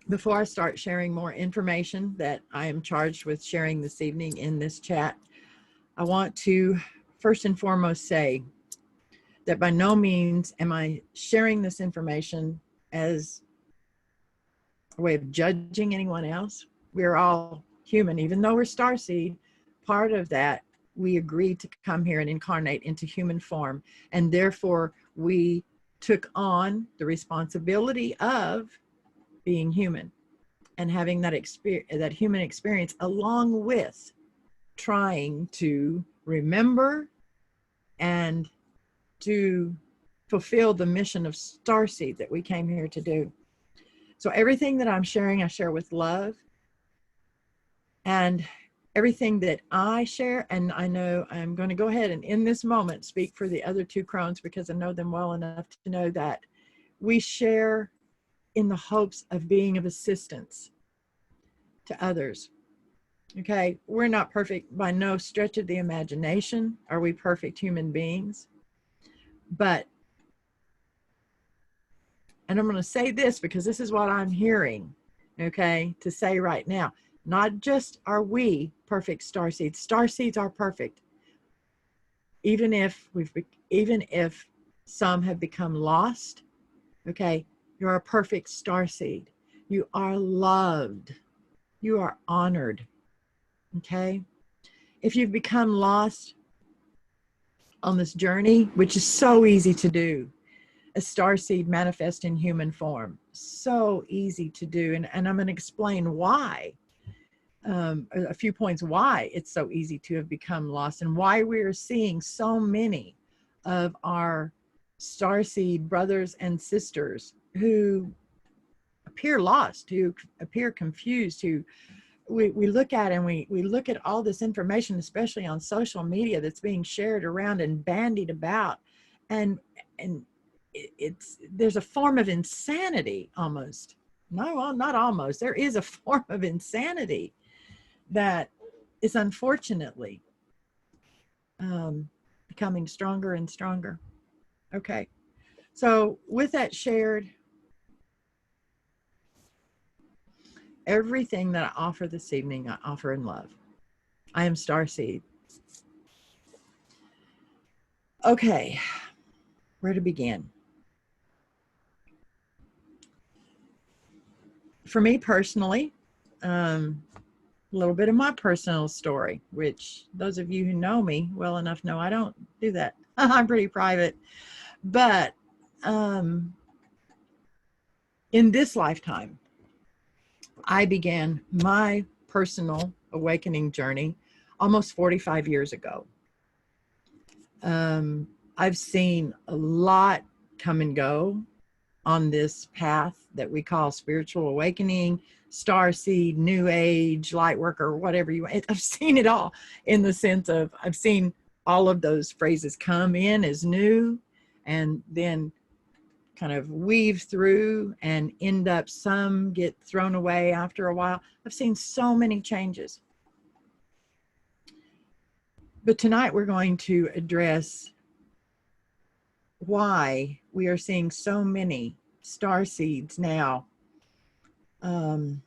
Before I start sharing more information that I am charged with sharing this evening in this chat, I want to first and foremost say that by no means am I sharing this information as a way of judging anyone else. We're all human, even though we're starseed. Part of that, we agreed to come here and incarnate into human form, and therefore we took on the responsibility of being human and having that experience, that human experience, along with trying to remember and to fulfill the mission of Starseed that we came here to do. So everything that I'm sharing, I share with love, and everything that I share, and I know I'm going to go ahead and in this moment speak for the other 2 Krones, because I know them well enough to know that we share in the hopes of being of assistance to others. Okay, we're not perfect by no stretch of the imagination. Are we perfect human beings? But, and I'm going to say this because this is what I'm hearing, okay, to say right now. Not just are we perfect starseeds. Starseeds are perfect. Even if some have become lost, okay, you're a perfect starseed. You are loved. You are honored. Okay? If you've become lost on this journey, which is so easy to do, a starseed manifest in human form, so easy to do. And I'm going to explain why, a few points why it's so easy to have become lost, and why we're seeing so many of our starseed brothers and sisters who appear lost, who appear confused, who we look at, and we look at all this information, especially on social media, that's being shared around and bandied about, and there's a form of insanity almost. No, well, not almost. There is a form of insanity that is unfortunately becoming stronger and stronger. Okay. So with that shared, everything that I offer this evening, I offer in love. I am Starseed. Okay, where to begin? For me personally, a little bit of my personal story, which those of you who know me well enough know I don't do that. I'm pretty private. But in this lifetime, I began my personal awakening journey almost 45 years ago. I've seen a lot come and go on this path that we call spiritual awakening, starseed, new age, light worker, whatever you want. I've seen it all, in the sense of I've seen all of those phrases come in as new and then kind of weave through and end up, some get thrown away after a while. I've seen so many changes. But tonight we're going to address why we are seeing so many star seeds now that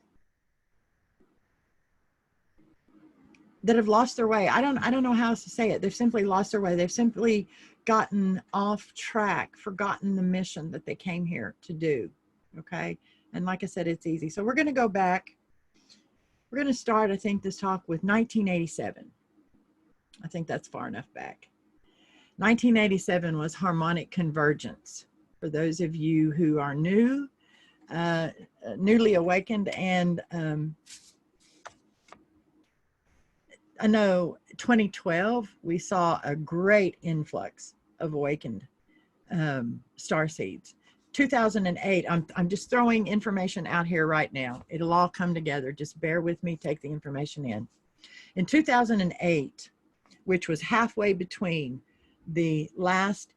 have lost their way. I don't know how else to say it. They've simply lost their way. They've simply gotten off track, forgotten the mission that they came here to do. Okay. And like I said, it's easy. So we're going to go back. We're going to start, I think, this talk with 1987. I think that's far enough back. 1987 was harmonic convergence. For those of you who are new, newly awakened, and I know 2012, we saw a great influx of awakened star seeds. 2008, I'm just throwing information out here right now. It'll all come together. Just bear with me, take the information in. In 2008, which was halfway between the last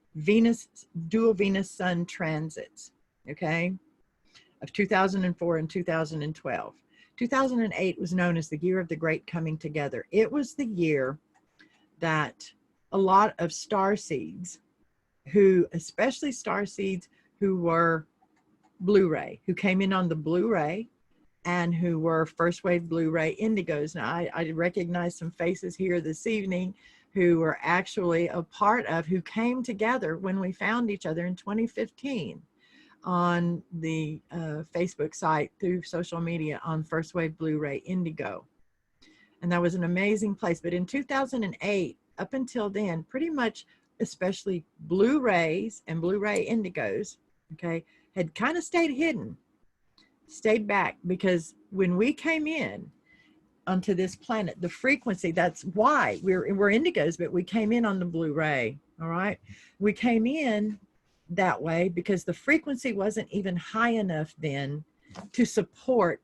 dual Venus Sun transits, okay, of 2004 and 2012. 2008 was known as the year of the great coming together. It was the year that a lot of star seeds, who, especially star seeds who were Blu-ray, who came in on the Blu-ray and who were first wave Blu-ray indigos. Now, I recognize some faces here this evening who were actually a part of, who came together when we found each other in 2015 on the Facebook site through social media on First Wave Blu-ray Indigo. And that was an amazing place. But in 2008, up until then, pretty much, especially Blu-rays and Blu-ray Indigos, okay, had kind of stayed hidden, stayed back, because when we came in onto this planet, the frequency, that's why we're indigos, but we came in on the Blu-ray, all right? We came in that way because the frequency wasn't even high enough then to support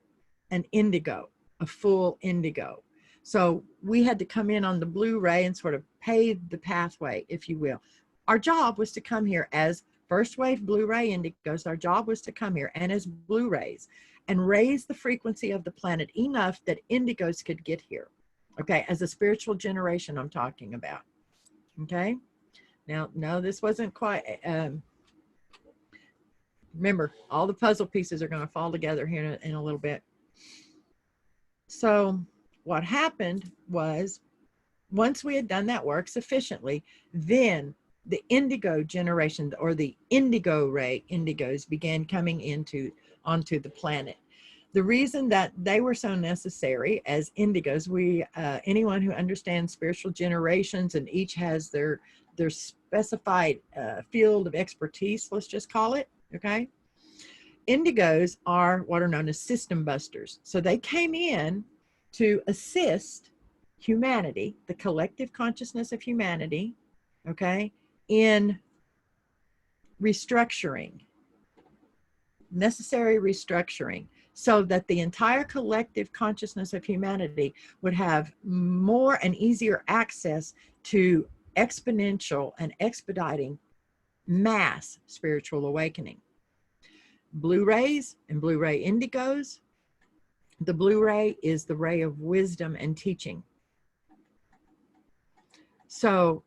an indigo, a full indigo. So we had to come in on the Blu-ray and sort of pave the pathway, if you will. Our job was to come here as first wave Blu-ray indigos. Our job was to come here and as Blu-rays and raise the frequency of the planet enough that indigos could get here. Okay, as a spiritual generation I'm talking about. Okay, now, no, this wasn't quite, remember, all the puzzle pieces are going to fall together here in a little bit. So what happened was, once we had done that work sufficiently, then the indigo generation, or the indigo ray indigos, began coming onto the planet. The reason that they were so necessary as indigos, anyone who understands spiritual generations, and each has their specified field of expertise, let's just call it, okay? Indigos are what are known as system busters. So they came in to assist humanity, the collective consciousness of humanity, okay, in restructuring, necessary restructuring, so that the entire collective consciousness of humanity would have more and easier access to exponential and expediting mass spiritual awakening. Blu-rays and Blu-ray indigos. The Blu-ray is the ray of wisdom and teaching. So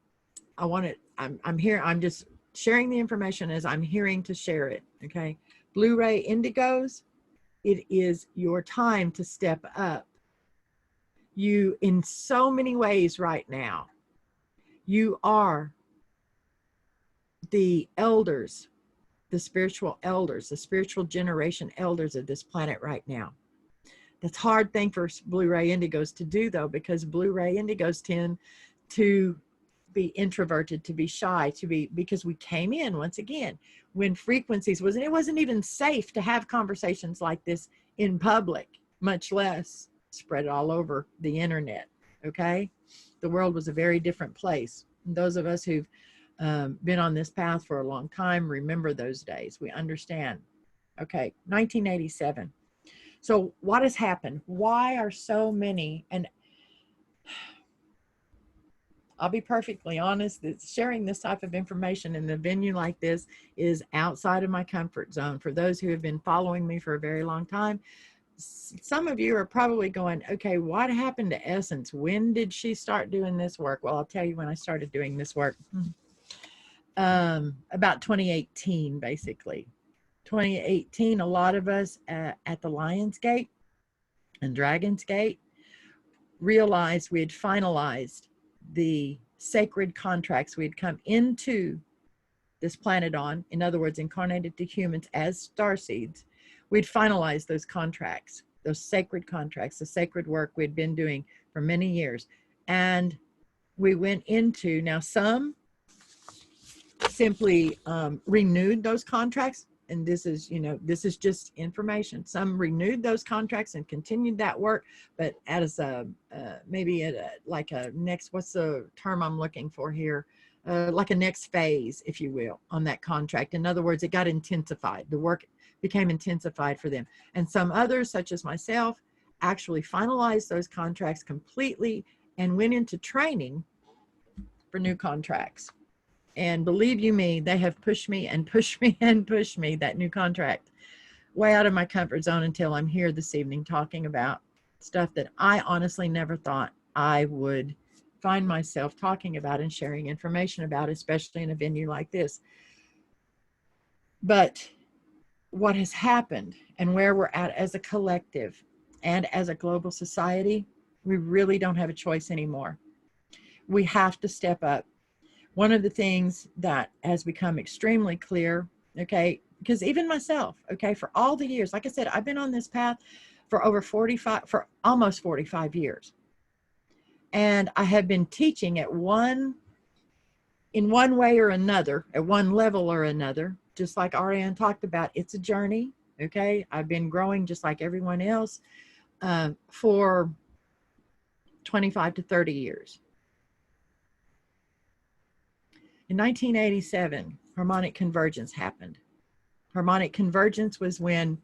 I'm here. I'm just sharing the information as I'm hearing to share it. Okay. Blu-ray indigos, it is your time to step up. You, in so many ways right now, you are the elders, the spiritual elders, the spiritual generation elders of this planet right now. That's a hard thing for Blu-ray indigos to do, though, because Blu-ray indigos tend to be introverted, to be shy, because we came in, once again, when frequencies it wasn't even safe to have conversations like this in public, much less spread it all over the internet. Okay. The world was a very different place. And those of us who've been on this path for a long time remember those days. We understand. Okay. 1987. So what has happened? Why are so many, and I'll be perfectly honest, that sharing this type of information in a venue like this is outside of my comfort zone. For those who have been following me for a very long time, some of you are probably going, okay, what happened to Essence? When did she start doing this work? Well, I'll tell you when I started doing this work. About 2018, basically. 2018, a lot of us at the Lion's Gate and Dragon's Gate realized we had finalized the sacred contracts we had come into this planet on. In other words, incarnated to humans as starseeds. We'd finalized those contracts, those sacred contracts, the sacred work we'd been doing for many years. And we went into, now some simply renewed those contracts. And this is, this is just information. Some renewed those contracts and continued that work, but as a, maybe at a, like a next, what's the term I'm looking for here? Like a next phase, if you will, on that contract. In other words, it got intensified. The work became intensified for them. And some others, such as myself, actually finalized those contracts completely and went into training for new contracts. And believe you me, they have pushed me and pushed me and pushed me, that new contract, way out of my comfort zone until I'm here this evening talking about stuff that I honestly never thought I would find myself talking about and sharing information about, especially in a venue like this. But what has happened and where we're at as a collective and as a global society, we really don't have a choice anymore. We have to step up. One of the things that has become extremely clear, okay, because even myself, okay, for all the years, like I said, I've been on this path for almost 45 years. And I have been teaching in one way or another, at one level or another, just like Ariane talked about. It's a journey, okay? I've been growing just like everyone else for 25 to 30 years. In 1987, harmonic convergence happened. Harmonic convergence was when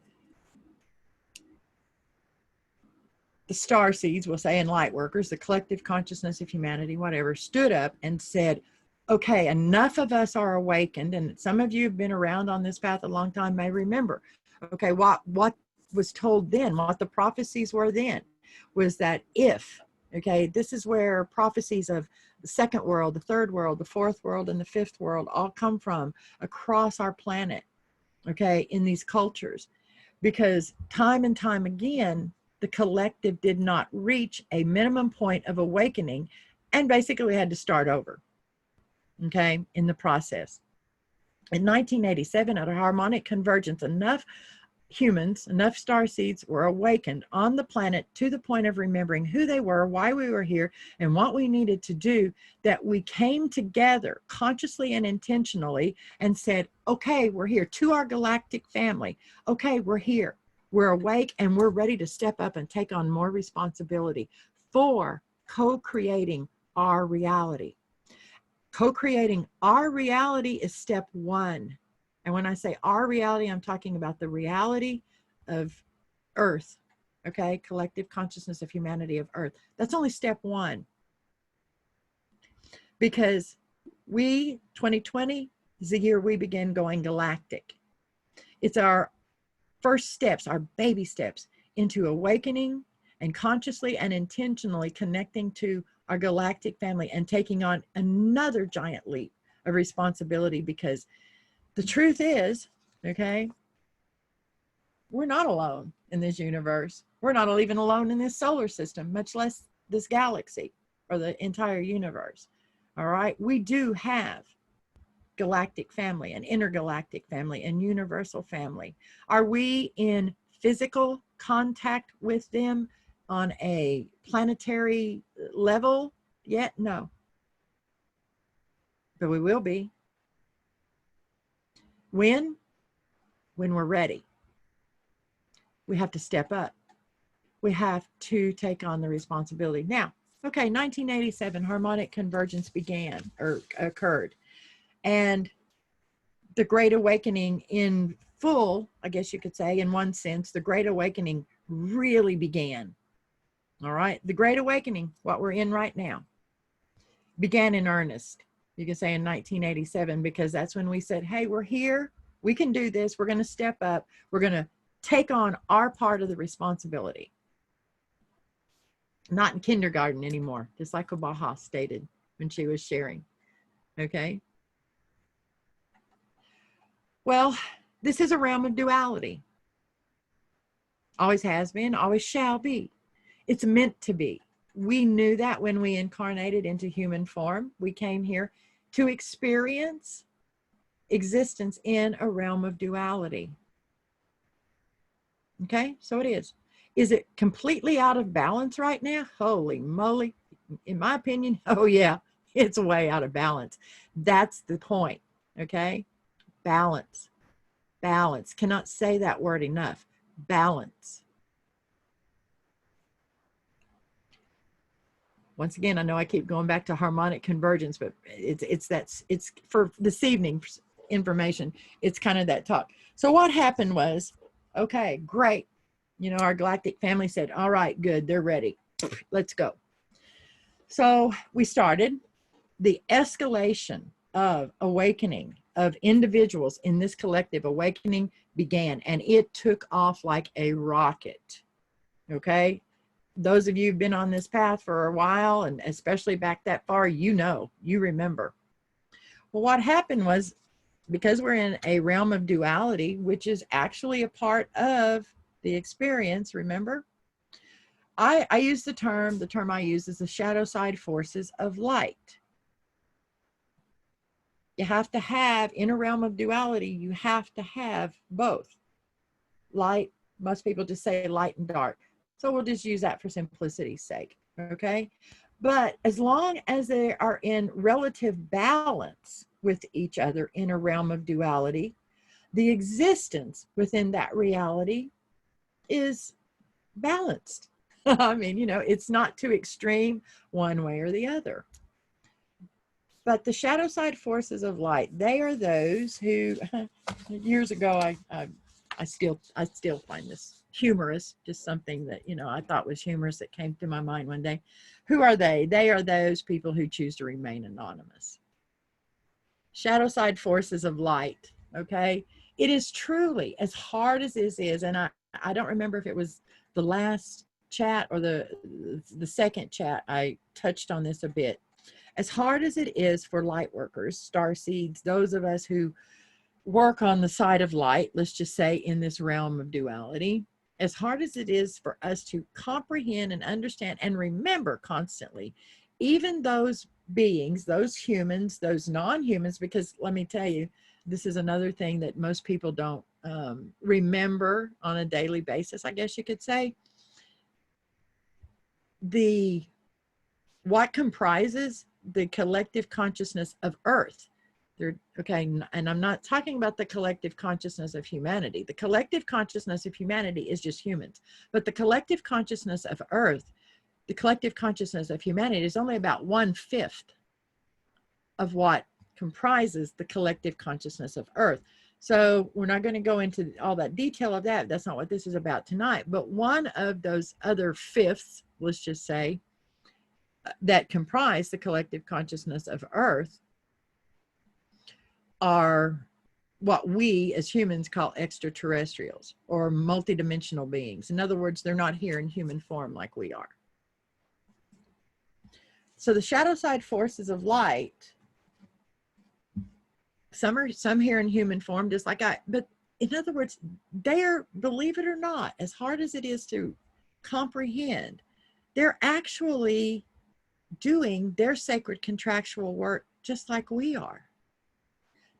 the starseeds, we'll say, and light workers, the collective consciousness of humanity, whatever, stood up and said, okay, enough of us are awakened. And some of you have been around on this path a long time may remember, okay, what was told then, what the prophecies were then, was that if, okay, this is where prophecies of the second world, the third world, the fourth world, and the fifth world all come from across our planet, okay, in these cultures. Because time and time again, the collective did not reach a minimum point of awakening and basically had to start over, okay, in the process. In 1987, at a harmonic convergence, enough humans, enough starseeds were awakened on the planet to the point of remembering who they were, why we were here, and what we needed to do, that we came together consciously and intentionally and said, okay, we're here, to our galactic family. Okay, we're here. We're awake and we're ready to step up and take on more responsibility for co-creating our reality. Co-creating our reality is step one. And when I say our reality, I'm talking about the reality of Earth, okay? Collective consciousness of humanity of Earth. That's only step one. Because 2020 is the year we begin going galactic. It's our first steps, our baby steps into awakening and consciously and intentionally connecting to our galactic family, and taking on another giant leap of responsibility, because the truth is, okay, we're not alone in this universe. We're not even alone in this solar system, much less this galaxy or the entire universe. All right. We do have galactic family and intergalactic family and universal family. Are we in physical contact with them on a planetary level yet? No. But we will be. When? When we're ready. We have to step up. We have to take on the responsibility. Now, okay, 1987, harmonic convergence began or occurred. And the Great Awakening in full, I guess you could say, in one sense, the Great Awakening really began. All right. The Great Awakening, what we're in right now, began in earnest. You can say in 1987, because that's when we said, hey, we're here. We can do this. We're going to step up. We're going to take on our part of the responsibility. Not in kindergarten anymore, just like Obaha stated when she was sharing. Okay. Well, this is a realm of duality. Always has been, always shall be. It's meant to be. We knew that when we incarnated into human form. We came here to experience existence in a realm of duality. Okay, so it is. Is it completely out of balance right now? Holy moly. In my opinion, oh yeah, it's way out of balance. That's the point, okay? Balance. Balance. Cannot say that word enough. Balance. Once again, I know I keep going back to harmonic convergence, but it's for this evening's information. It's kind of that talk. So what happened was, okay, great. You know, our galactic family said, all right, good, they're ready. Let's go. So we started. The escalation of awakening of individuals in this collective awakening began, and it took off like a rocket. Okay. Those of you who've been on this path for a while, and especially back that far, you know, you remember. Well, what happened was, because we're in a realm of duality, which is actually a part of the experience, remember? I use the term I use is the shadow side forces of light. You have to have, in a realm of duality, you have to have both. Light, most people just say light and dark. So we'll just use that for simplicity's sake, okay? But as long as they are in relative balance with each other in a realm of duality, the existence within that reality is balanced. I mean, you know, it's not too extreme one way or the other. But the shadow side forces of light, they are those who, years ago, I still find this humorous, just something that, you know, I thought was humorous that came to my mind one day. Who are they? They are those people who choose to remain anonymous. Shadow side forces of light, okay? It is truly, as hard as this is, and I don't remember if it was the last chat or the second chat, I touched on this a bit. As hard as it is for light workers, starseeds, those of us who work on the side of light, let's just say in this realm of duality, as hard as it is for us to comprehend and understand and remember constantly, even those beings, those humans, those non-humans, because let me tell you, this is another thing that most people don't remember on a daily basis, I guess you could say. What comprises the collective consciousness of Earth. Okay, and I'm not talking about the collective consciousness of humanity. The collective consciousness of humanity is just humans. But the collective consciousness of Earth, the collective consciousness of humanity is only about 1/5 of what comprises the collective consciousness of Earth. So we're not going to go into all that detail of that. That's not what this is about tonight. But one of those other fifths, let's just say, that comprise the collective consciousness of Earth are what we as humans call extraterrestrials or multidimensional beings. In other words, they're not here in human form like we are. So the shadow side forces of light, some here in human form, just like but in other words, they are, believe it or not, as hard as it is to comprehend, they're actually doing their sacred contractual work just like we are.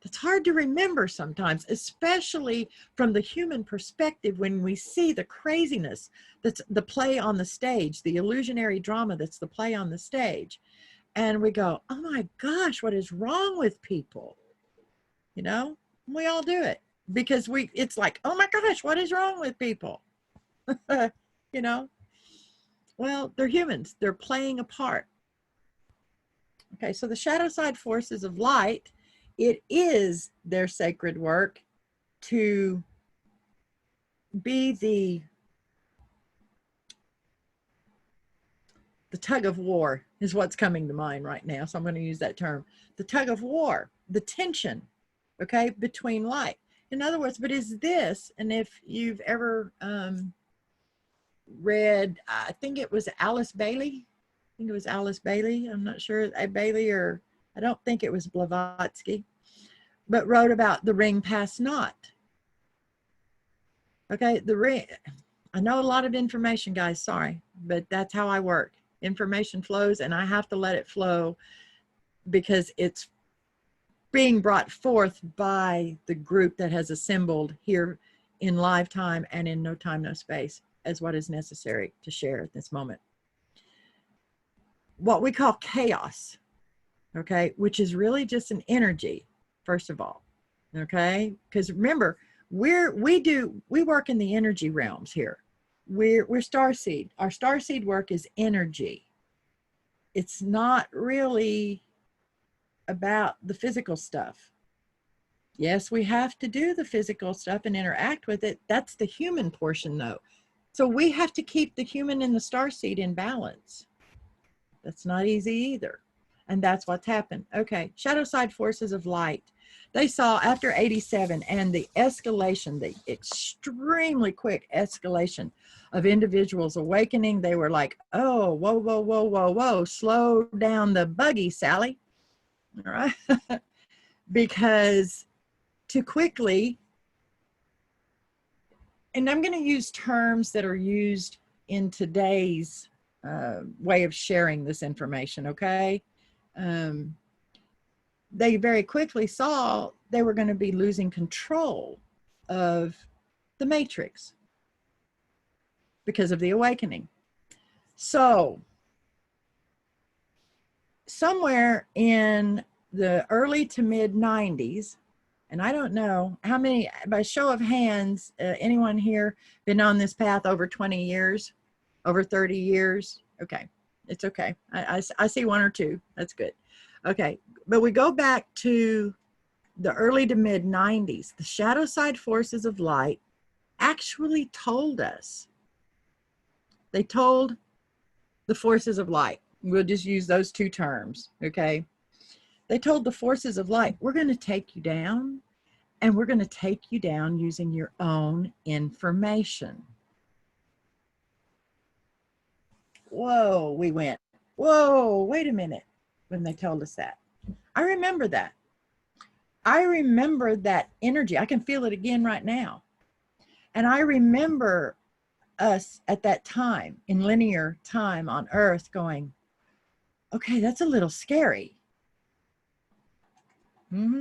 It's hard to remember sometimes, especially from the human perspective, when we see the craziness that's the play on the stage, the illusionary drama that's the play on the stage. And we go, oh my gosh, what is wrong with people? You know, we all do it because it's like, oh my gosh, what is wrong with people? You know, well, they're humans. They're playing a part. Okay, so the shadow side forces of light, it is their sacred work to be the tug of war is what's coming to mind right now. So I'm going to use that term. The tug of war, the tension, okay, between light. In other words, but is this, and if you've ever read, I think it was Alice Bailey. I think it was Alice Bailey. I'm not sure, Bailey, or I don't think it was Blavatsky, but wrote about the ring past naught. Okay, the ring. I know a lot of information, guys, sorry, but that's how I work. Information flows and I have to let it flow because it's being brought forth by the group that has assembled here in live time and in no time, no space as what is necessary to share at this moment. What we call chaos, okay, which is really just an energy, first of all, okay? Because remember, we work in the energy realms here. We're Starseed. Our Starseed work is energy. It's not really about the physical stuff. Yes, we have to do the physical stuff and interact with it. That's the human portion though. So we have to keep the human and the Starseed in balance. That's not easy either. And that's what's happened. Okay, shadow side forces of light. They saw after 87 and the escalation, the extremely quick escalation of individuals awakening, they were like, oh, whoa, whoa, whoa, whoa, whoa, slow down the buggy, Sally. All right. Because too quickly, and I'm going to use terms that are used in today's way of sharing this information, okay? They very quickly saw they were going to be losing control of the matrix because of the awakening. So somewhere in the early to mid 90s, and I don't know how many, by show of hands, anyone here been on this path over 20 years, over 30 years? Okay, it's okay. I see one or two. That's good. Okay, but we go back to the early to mid 90s. The shadow side forces of light actually told us. They told the forces of light. We'll just use those two terms, okay? They told the forces of light, we're going to take you down, and we're going to take you down using your own information. Whoa, we went, whoa, wait a minute, when they told us that. I remember that. I remember that energy. I can feel it again right now. And I remember us at that time, in linear time on Earth, going, okay, that's a little scary.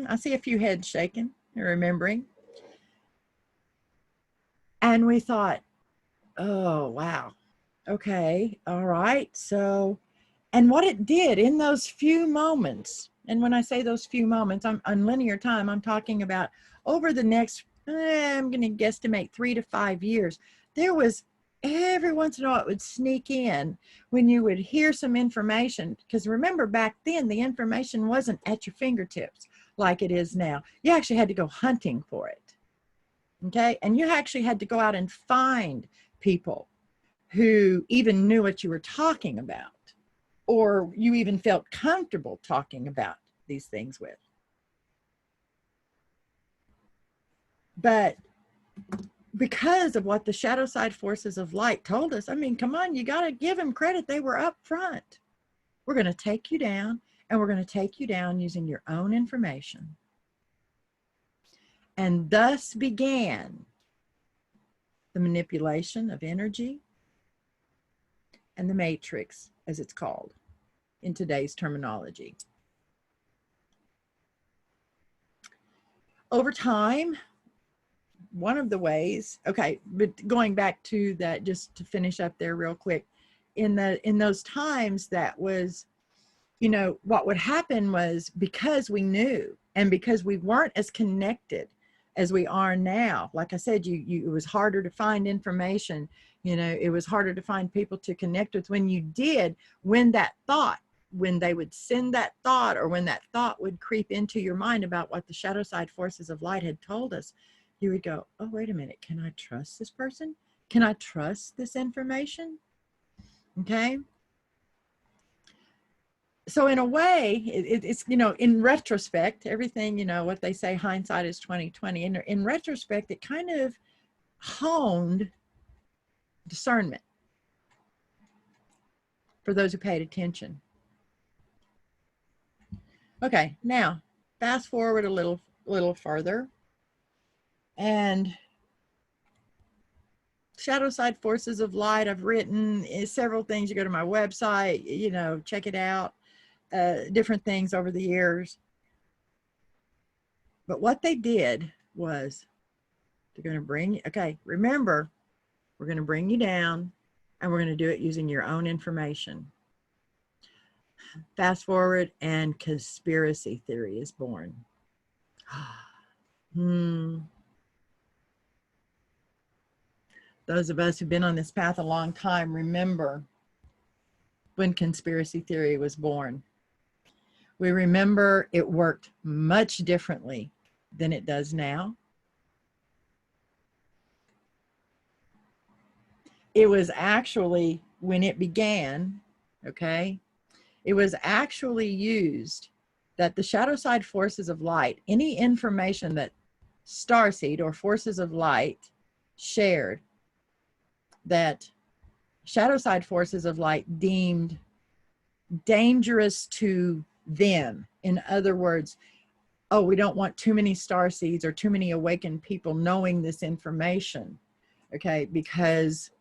I see a few heads shaking, remembering. And we thought, oh, wow. Okay, all right. So, and what it did in those few moments, and when I say those few moments, I'm on linear time, I'm talking about over the next, I'm going to guesstimate 3 to 5 years, there was every once in a while it would sneak in when you would hear some information. Because remember, back then, the information wasn't at your fingertips like it is now. You actually had to go hunting for it. Okay, and you actually had to go out and find people who even knew what you were talking about, or you even felt comfortable talking about these things with. But because of what the shadow side forces of light told us, I mean, come on, you got to give them credit. They were up front. We're going to take you down, and we're going to take you down using your own information. And thus began the manipulation of energy and the matrix, as it's called in today's terminology. Over time, one of the ways, okay, but going back to that, just to finish up there real quick, in those times, that was, you know, what would happen was, because we knew and because we weren't as connected as we are now, like I said, it was harder to find information, you know, it was harder to find people to connect with. When you did, when they would send that thought, or when that thought would creep into your mind about what the shadow side forces of light had told us, you would go, oh, wait a minute, can I trust this person? Can I trust this information? Okay. So in a way, it's, you know, in retrospect, everything, you know, what they say, hindsight is 20/20. In retrospect, it kind of honed discernment for those who paid attention. Okay, now fast forward a little further, and shadow side forces of light, I've written several things. You go to my website, you know, check it out. Different things over the years. But what they did was, they're going to bring you, okay, remember, we're going to bring you down, and we're going to do it using your own information. Fast forward, and conspiracy theory is born. Those of us who've been on this path a long time remember when conspiracy theory was born. We remember it worked much differently than it does now. It was actually, when it began, okay, it was actually used that the shadow side forces of light, any information that Starseed or forces of light shared, that shadow side forces of light deemed dangerous to them. In other words, oh, we don't want too many starseeds or too many awakened people knowing this information, okay, because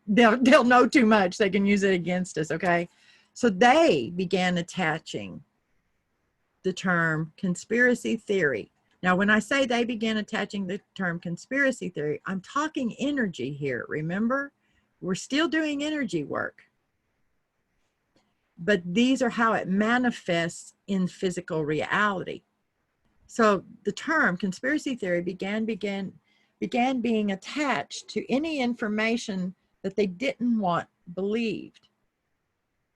they'll know too much. They can use it against us, okay? So they began attaching the term conspiracy theory. Now, when I say they began attaching the term conspiracy theory, I'm talking energy here. Remember, we're still doing energy work. But these are how it manifests in physical reality. So the term conspiracy theory began being attached to any information that they didn't want believed.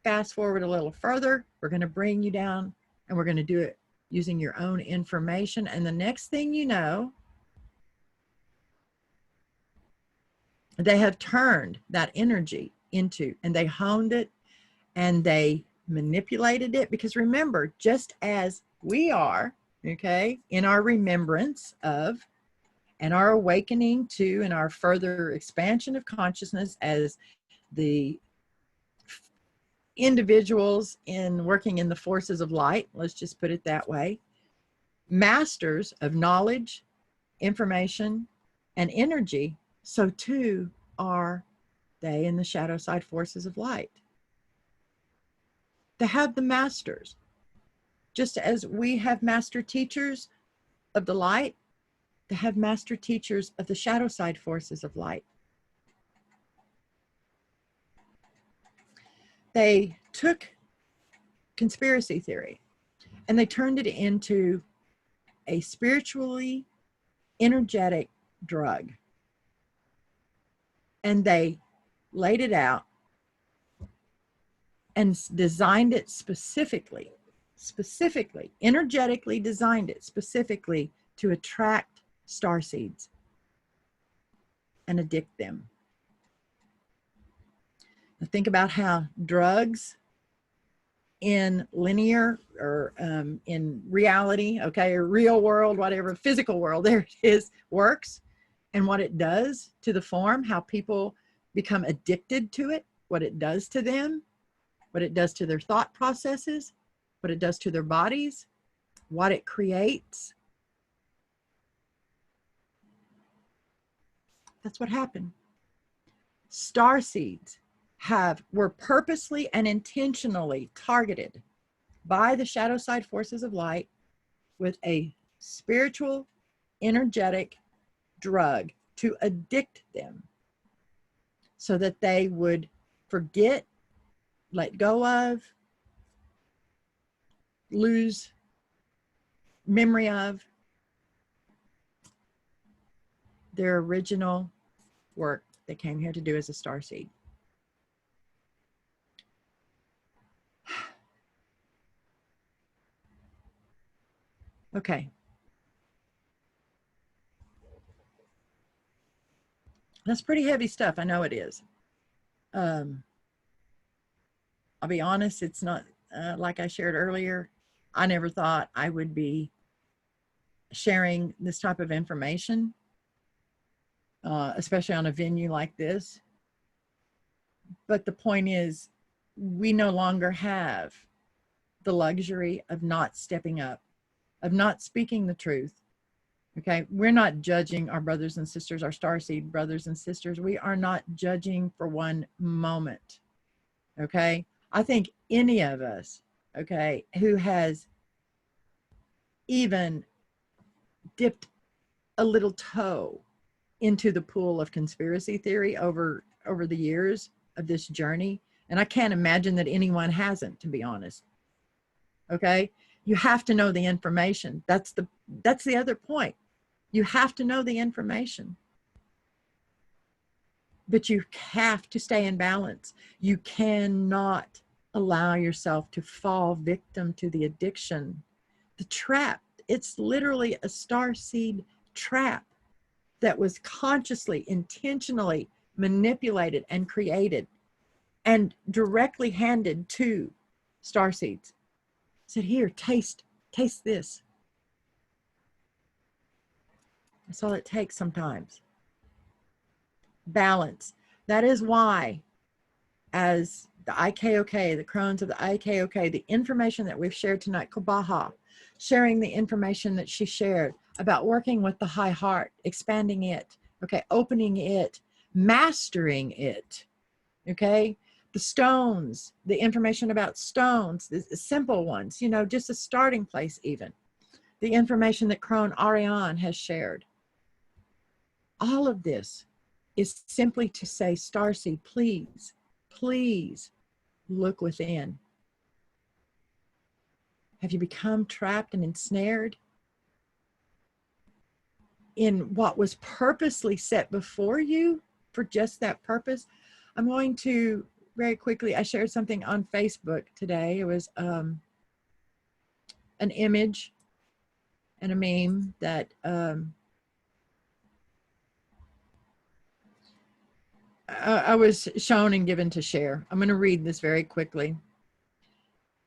Fast forward a little further, we're going to bring you down, and we're going to do it using your own information. And the next thing you know, they have turned that energy into, and they honed it, and they manipulated it. Because remember, just as we are, okay, in our remembrance of, and our awakening to, and our further expansion of consciousness as the individuals in working in the forces of light, let's just put it that way, masters of knowledge, information, and energy, so too are they in the shadow side forces of light. They have the masters. Just as we have master teachers of the light, they have master teachers of the shadow side forces of light. They took conspiracy theory and they turned it into a spiritually energetic drug. And they laid it out and designed it specifically, energetically designed it specifically to attract starseeds and addict them. Now think about how drugs in linear or in reality, okay, or real world, whatever, physical world, there it is, works, and what it does to the form, how people become addicted to it. what it does to them, what it does to their thought processes, what it does to their bodies, what it creates. That's what happened. Starseeds were purposely and intentionally targeted by the shadow side forces of light with a spiritual, energetic drug to addict them so that they would forget, let go of, lose memory of their original work they came here to do as a starseed. Okay. That's pretty heavy stuff. I know it is. I'll be honest, it's not like I shared earlier. I never thought I would be sharing this type of information, especially on a venue like this. But the point is, we no longer have the luxury of not stepping up, of not speaking the truth. Okay, we're not judging our brothers and sisters, our starseed brothers and sisters. We are not judging for one moment. Okay, I think any of us, okay, who has even dipped a little toe into the pool of conspiracy theory over the years of this journey, and I can't imagine that anyone hasn't, to be honest. Okay, you have to know the information. That's the other point. You have to know the information, but you have to stay in balance. You cannot allow yourself to fall victim to the addiction, the trap. It's literally a starseed trap that was consciously, intentionally manipulated and created and directly handed to starseeds. Said, here, taste this. That's all it takes sometimes. Balance. That is why, as the IKoK, the Krones of the IKoK, the information that we've shared tonight, Kobaha, sharing the information that she shared about working with the high heart, expanding it, okay, opening it, mastering it, okay, the stones, the information about stones, the simple ones, you know, just a starting place even, the information that Krone Ariane has shared. All of this is simply to say, Starseed, please, please look within. Have you become trapped and ensnared in what was purposely set before you for just that purpose? I'm going to very quickly, I shared something on Facebook today. It was an image and a meme that I was shown and given to share. I'm going to read this very quickly.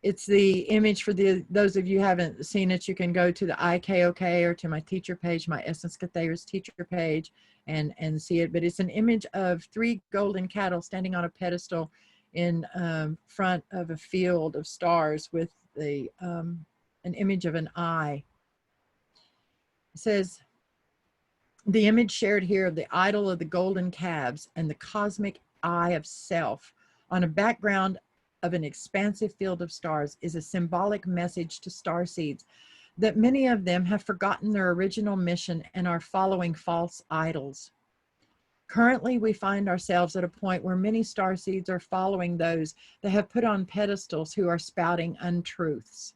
It's the image for those of you who haven't seen it. You can go to the IKoK or to my teacher page, my Essence Cathayers teacher page, and see it. But it's an image of 3 golden cattle standing on a pedestal in front of a field of stars with the an image of an eye. It says, the image shared here of the idol of the golden calves and the cosmic eye of self on a background of an expansive field of stars is a symbolic message to starseeds that many of them have forgotten their original mission and are following false idols. Currently, we find ourselves at a point where many starseeds are following those that have put on pedestals who are spouting untruths.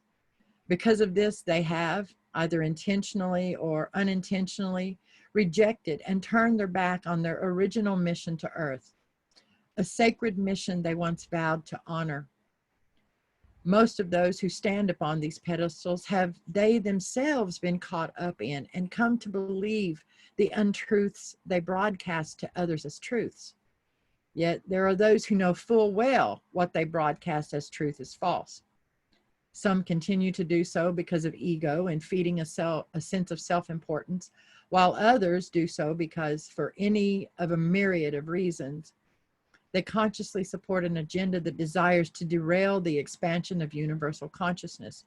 Because of this, they have, either intentionally or unintentionally, rejected and turned their back on their original mission to Earth, a sacred mission they once vowed to honor. Most of those who stand upon these pedestals have they themselves been caught up in and come to believe the untruths they broadcast to others as truths. Yet there are those who know full well what they broadcast as truth is false. Some continue to do so because of ego and feeding a sense of self-importance, while others do so because for any of a myriad of reasons, They consciously support an agenda that desires to derail the expansion of universal consciousness.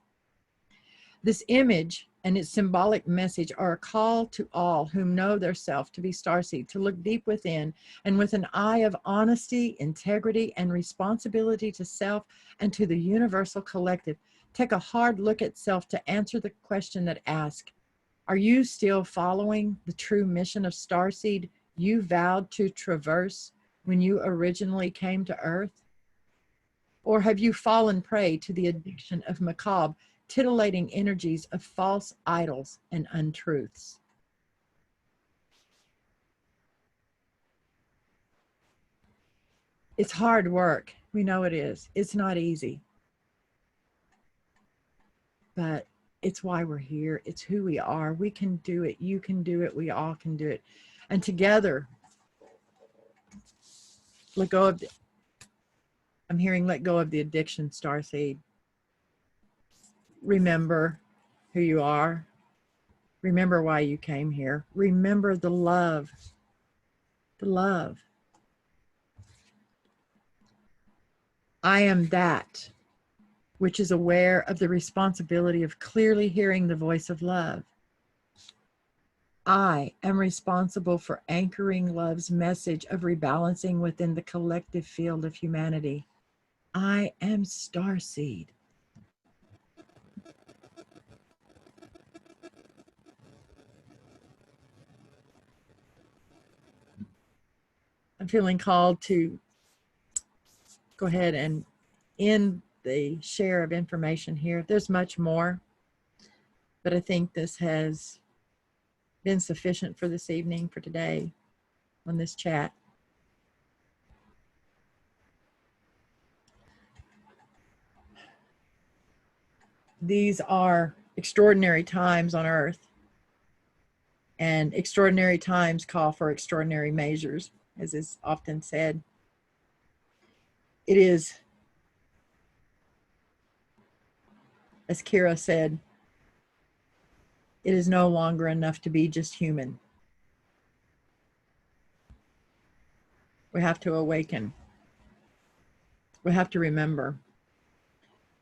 This image and its symbolic message are a call to all whom know their self to be starseed, to look deep within and with an eye of honesty, integrity, and responsibility to self and to the universal collective. Take a hard look at self to answer the question that asks, are you still following the true mission of starseed you vowed to traverse when you originally came to Earth? Or have you fallen prey to the addiction of macabre, titillating energies of false idols and untruths? It's hard work. We know it is. It's not easy. But it's why we're here. It's who we are. We can do it. You can do it. We all can do it. And together, let go of I'm hearing let go of the addiction, Starseed. Remember who you are. Remember why you came here. Remember the love. The love. I am that which is aware of the responsibility of clearly hearing the voice of love. I am responsible for anchoring love's message of rebalancing within the collective field of humanity. I am Starseed. I'm feeling called to go ahead and end the share of information here. There's much more, but I think this has been sufficient for this evening, for today, on this chat. These are extraordinary times on Earth, and extraordinary times call for extraordinary measures, as is often said. It is, as Kira said, it is no longer enough to be just human. We have to awaken. We have to remember.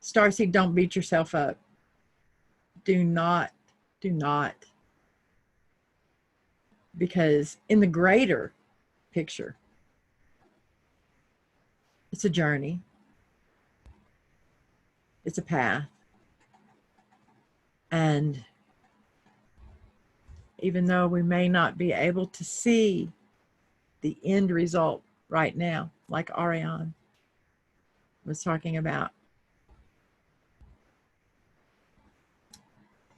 Starseed, don't beat yourself up. Do not. Because in the greater picture, it's a journey. It's a path. And even though we may not be able to see the end result right now, like Ariane was talking about,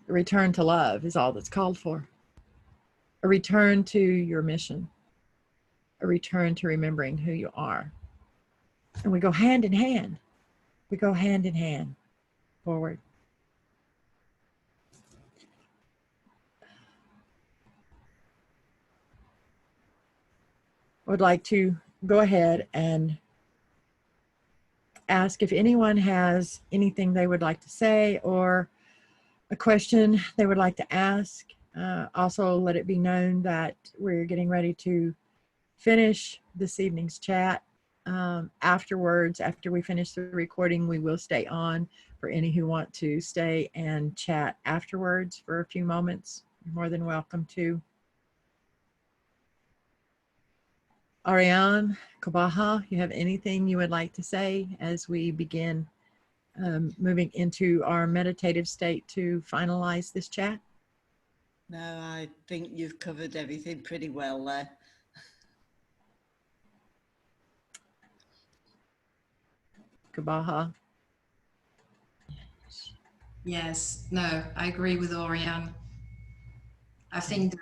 a return to love is all that's called for. A return to your mission. A return to remembering who you are. And we go hand in hand. We go hand in hand forward. I would like to go ahead and ask if anyone has anything they would like to say or a question they would like to ask. Also, let it be known that we're getting ready to finish this evening's chat. Afterwards, after we finish the recording, we will stay on for any who want to stay and chat afterwards for a few moments. You're more than welcome to. Ariane, Kabaha, you have anything you would like to say as we begin moving into our meditative state to finalize this chat? No, I think you've covered everything pretty well there. Kabaha. Yes, no, I agree with Oriane. I think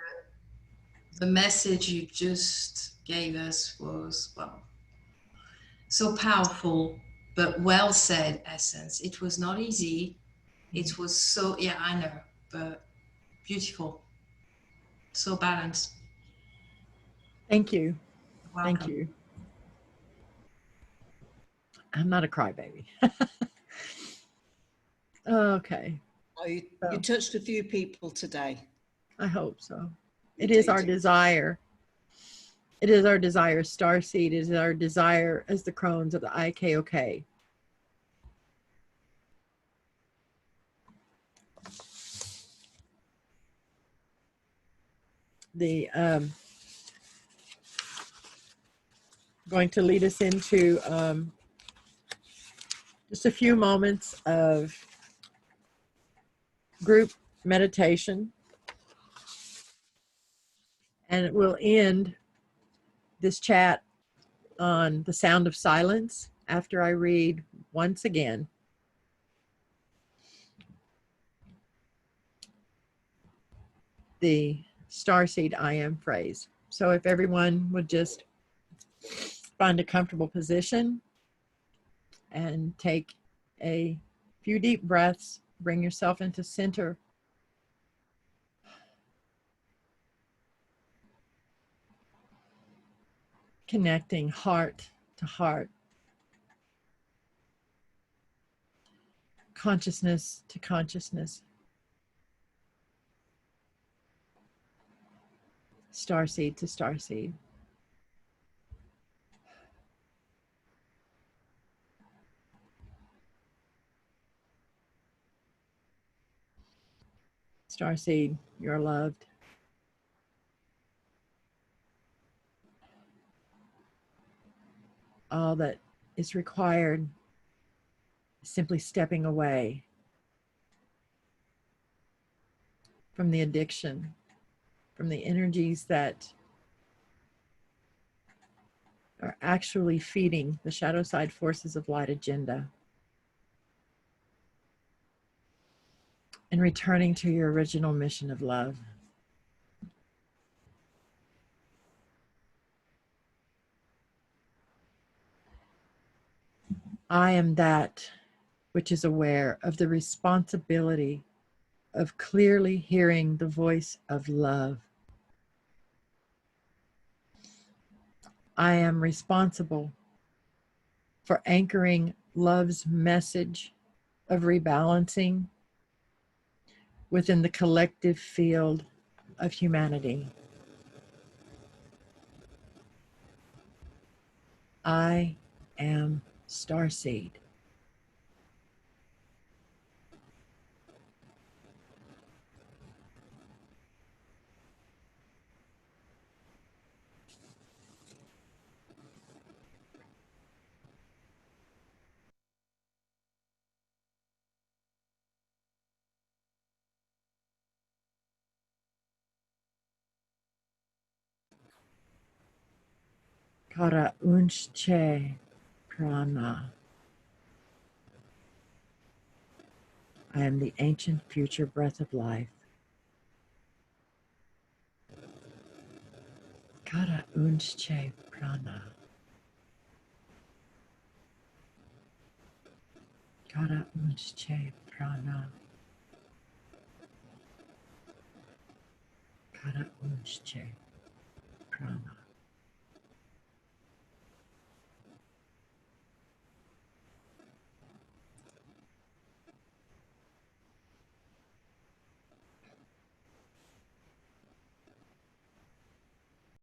the message you just gave us was, well, so powerful, but well said, Essence. It was not easy. It was so, yeah, I know, but beautiful. So balanced. Thank you. Welcome. Thank you. I'm not a crybaby. Okay. Oh, you touched a few people today. I hope so. It is our desire It is our desire, Starseed. It is our desire as the Krones of the IKoK. The going to lead us into just a few moments of group meditation, and it will end this chat on the sound of silence after I read once again the Starseed I am phrase. So if everyone would just find a comfortable position and take a few deep breaths, bring yourself into center. Connecting heart to heart, consciousness to consciousness, starseed to starseed. Starseed, you're loved. All that is required is simply stepping away from the addiction, from the energies that are actually feeding the shadow side forces of light agenda, and returning to your original mission of love. I am that which is aware of the responsibility of clearly hearing the voice of love. I am responsible for anchoring love's message of rebalancing within the collective field of humanity. I am Starseed. Kara unche prana. I am the ancient future breath of life. Kara unche prana. Kara unche prana. Kara unche prana.